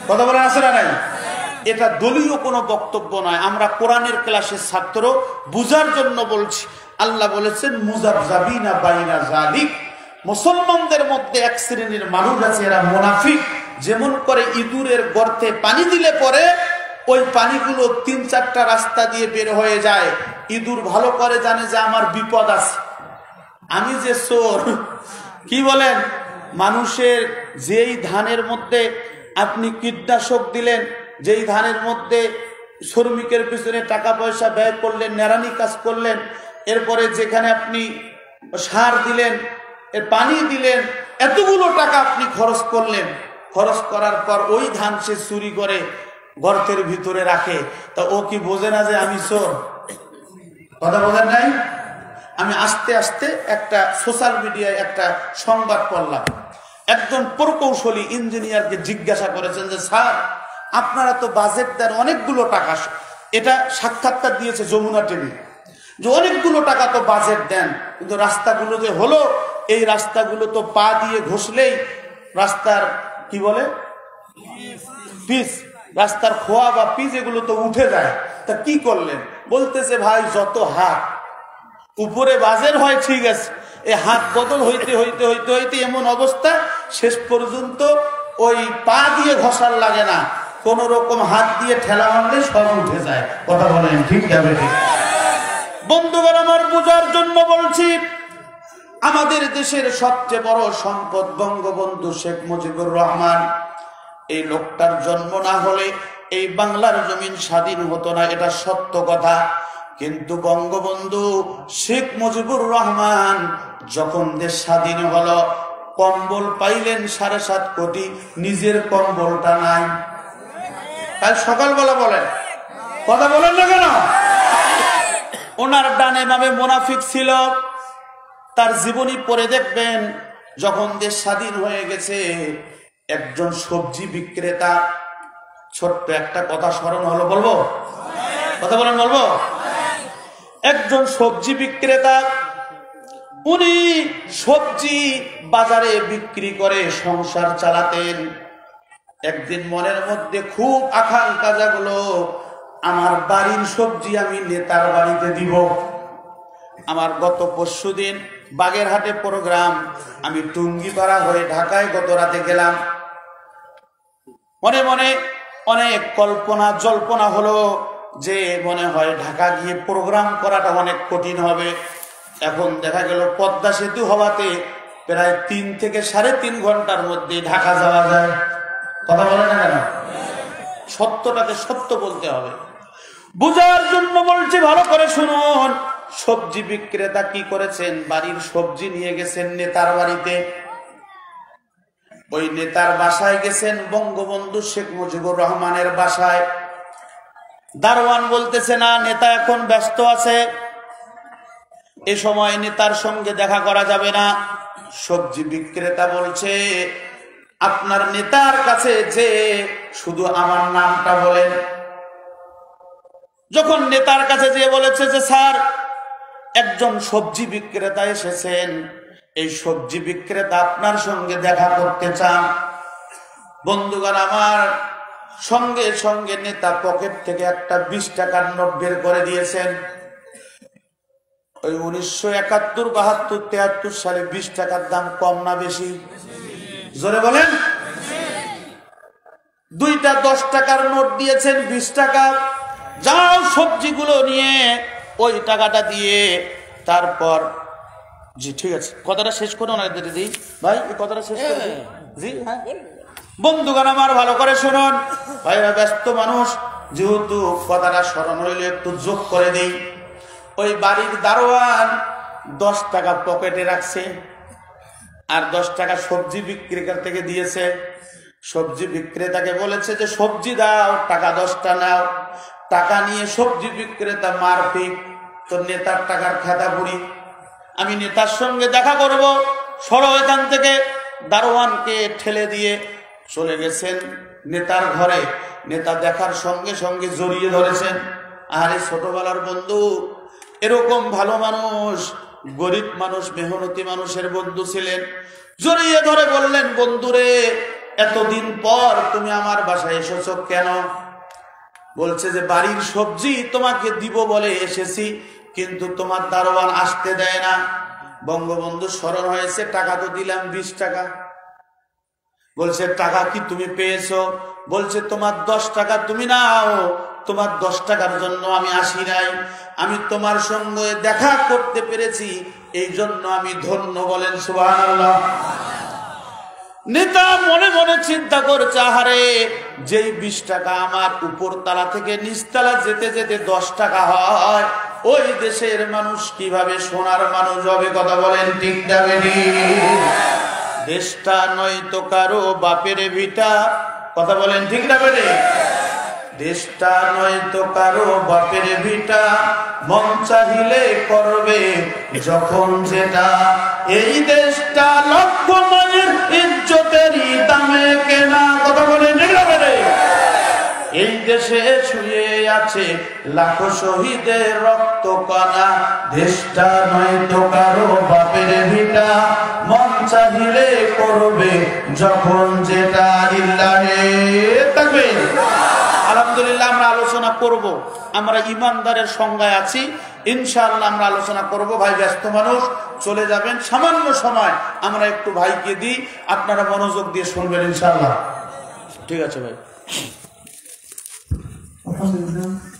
কথা বলেন, আছে না নাই? এটা দলীয় কোনো বক্তব্য নয়, আমরা কোরআনের ক্লাসের ছাত্র, বুঝার জন্য বলছি। আল্লাহ বলেছেন মুযাবযাবিনা বাইনা যালিক, মুসলমানদের মধ্যে এক শ্রেণীর মানুষ আছে, এরা মুনাফিক। যেমন করে ইঁদুরের গর্তে পানি দিলে পরে ওই পানিগুলো 3-4টা রাস্তা দিয়ে বের হয়ে যায়। ইঁদুর ভালো করে জানে যে আমার বিপদ আছে, আমি যে চোর। কি বলেন? মানুষের যেই ধানের মধ্যে আপনি কীটনাশক দিলেন, যেই ধানের মধ্যে শ্রমিকের পিছনে টাকা পয়সা ব্যয় করলেন, নেড়ানি কাজ করলেন, এরপরে যেখানে আপনি সার দিলেন, এর পানি দিলেন, এতগুলো টাকা আপনি খরচ করলেন, খরচ করার পর ওই ধান সে চুরি করে গর্তের ভিতরে রাখে, তা ও কি বোঝে না যে আমি চোর? কথা বোঝেন নাই? আমি আস্তে আস্তে একটা সোশ্যাল মিডিয়ায় একটা সংবাদ পড়লাম, একজন প্রকৌশলী ইঞ্জিনিয়ারকে জিজ্ঞাসা করেছেন যে স্যার আপনারা তো বাজেট দেন অনেকগুলো টাকা, এটা সাক্ষাৎকার দিয়েছে যমুনা টিভি, যে অনেকগুলো টাকা তো বাজেট দেন, কিন্তু রাস্তাগুলো যে হলো, এই রাস্তাগুলো তো পা দিয়ে ঘষলেই রাস্তার কি বলে পিচ, রাস্তার খোয়া বা পিচ এগুলো তো উঠে যায়, তা কি করলেন? বলতেছে ভাই যত হাত উপরে বাজেট হয় ঠিক আছে, এই হাত বদল হইতে হইতে হইতে হইতে এমন অবস্থা শেষ পর্যন্ত ওই পা দিয়ে ঘষার লাগে না, কোন রকম হাত দিয়ে ঠেলা মারলে সব উঠে যায়। কথা বলেন ঠিক যাবে? ঠিক বন্ধুগণ আমার বোঝার জন্য বলছি, আমাদের আমাদের দেশের সবচেয়ে বড় সম্পদ বঙ্গবন্ধু শেখ মুজিবুর রহমান। এই লোকটার জন্ম না হলে এই বাংলার জমিন স্বাধীন হতো না, এটা সত্য কথা। কিন্তু বঙ্গবন্ধু শেখ মুজিবুর রহমান যখন দেশ স্বাধীন হলো, কম্বল পাইলেন 7.5 কোটি, নিজের কম্বলটা নাই। কাল সকালবেলা বলেন, কথা বলেন না কেন? ওনার ডানে বামে মুনাফিক ছিল। তার জীবনী পড়ে দেখবেন, যখন দেশ স্বাধীন হয়ে গেছে, একজন সবজি বিক্রেতা, ছোট্ট একটা কথা স্মরণ হলো, বলবো? কথা বলেন, বলবো? একজন সবজি বিক্রেতা, উনি সবজি বাজারে বিক্রি করে সংসার চালাতেন। একদিন মনের মধ্যে খুব আকাঙ্ক্ষা জাগলো, আমার বাড়ির সবজি আমি নেতার বাড়িতে দিব। আমার গত পরশুদিন বাগেরহাটে প্রোগ্রাম, আমি টুঙ্গিপাড়া হয়ে ঢাকায় গত রাতে গেলাম। মনে মনে অনেক কল্পনা জল্পনা হলো যে মনে হয় ঢাকা গিয়ে প্রোগ্রাম করাটা অনেক কঠিন হবে। এখন দেখা গেল পদ্মা সেতু হওয়াতে প্রায় 3 থেকে 3.5 ঘন্টার মধ্যে ঢাকা যাওয়া যায়। কথা বলে না কেন? সত্যটাকে সত্য বলতে হবে। বুঝার জন্য বলছি, ভালো করে শুনুন। সবজি বিক্রেতা কি করেছেন, বাড়ির সবজি নিয়ে গেছেন নেতার বাড়িতে। ওই নেতার বাসায় গেছেন, বঙ্গবন্ধু শেখ মুজিবুর রহমানের বাসায়। দারোয়ান বলতেছে না, নেতা এখন ব্যস্ত আছে, এ সময় নেতার সঙ্গে দেখা করা যাবে না। সবজি বিক্রেতা বলছে, আপনার নেতার কাছে যে শুধু আমার নামটা বলেন। যখন নেতার কাছে যে বলেছে যে স্যার, একজন সবজি বিক্রেতা এসেছেন, এই সবজি বিক্রেতা আপনার সঙ্গে দেখা করতে চান। বন্ধুগণ আমার, সঙ্গে সঙ্গে নেতা পকেট থেকে একটা 20 টাকার নোট বের করে দিয়েছেন। ওই 1971, 72, 73 সালে 20 টাকার দাম কম না বেশি? জোরে বলেন। 2টা 10 টাকার নোট দিয়েছেন, 20 টাকা। যাও সবজিগুলো নিয়ে ওই টাকাটা দিয়ে, তারপর জি ঠিক আছে, কথাটা শেষ করো না দিদি ভাই, এই কথাটা শেষ করে দিই। জি হ্যাঁ বন্ধুগণ আমার, ভালো করে শুনুন। ভাইরা ব্যস্ত মানুষ, যেহেতু কথাটা স্মরণ হইলে একটু যোগ করে দিই। ওই বাড়ির দারোয়ান 10 টাকা পকেটে রাখছে, আর 10 টাকা সবজি বিক্রেতার থেকে দিয়েছে। সবজি বিক্রেতাকে বলেছে যে সবজি দাও, টাকা 10টা নাও। টাকা নিয়ে সবজি বিক্রেতা মারপিট, তো নেতার টাকার খেতা পুরি, আমি নেতার সঙ্গে দেখা করব, সরো এখান থেকে। দারোয়ানকে ঠেলে দিয়ে চলে গেছেন নেতার ঘরে। নেতা দেখার সঙ্গে সঙ্গে জড়িয়ে ধরেছেন। আরে ছোটবেলার বন্ধু, এরকম ভালো মানুষ, গরিব মানুষ, মেহনতি মানুষের বন্ধু ছিলেন। জড়িয়ে ধরে বললেন, বন্ধুরে, এতদিন পর তুমি আমার বাসায় এসেছো কেন? বলছে যে বাড়ির সবজি তোমাকে দিব বলে এসেছি, কিন্তু তোমার দারোয়ান আসতে দেয় না। বঙ্গবন্ধু স্মরণ হয়েছে, টাকা তো দিলাম 20 টাকা। বলছে টাকা কি তুমি পেয়েছো? বলছে তোমার 10 টাকা তুমি নাও, তোমার 10 টাকার জন্য আমি আসি নাই, আমি তোমার সঙ্গে দেখা করতে পেরেছি, এই জন্য আমি ধন্য। বলেন সুবহানাল্লাহ। নেতা মনে মনে চিন্তা করছে, আহারে, যেই 20 টাকা আমার উপর তালা থেকে নিচতলা যেতে যেতে 10 টাকা হয়, ওই দেশের মানুষ কিভাবে সোনার মানুষ হবে? কথা বলেন ঠিক না বেঠিক? দেশটা নয়তো কারো বাপের ভিটা। কথা বলেন ঠিক না বেঠিক? দেশটা নয়তো কারো বাপের ভিটা, মন চাহিলে করবে যখন যেটা। এই দেশটা লক্ষ মায়ের ইজ্জতেরই দামে কেনা। কথা বলেন ঠিক না বেঠিক? এই দেশে শুয়ে আছে লাখো শহীদের রক্ত কণা। দেশটা নয়তো কারো বাপের ভিটা, মন চাহিলে করবে যখন যেটা। লিল্লাহে তাকবীর। আলহামদুলিল্লাহ, আমরা আলোচনা করব, আমরা ইমানদারের সংজ্ঞায় আছি, ইনশাআল্লাহ আমরা আলোচনা করব। ভাই ব্যস্ত মানুষ, চলে যাবেন, সামান্য সময় আমরা একটু ভাইকে দিই, আপনারা মনোযোগ দিয়ে শুনবেন ইনশাআল্লাহ। ঠিক আছে ভাই। Alhamdulillah.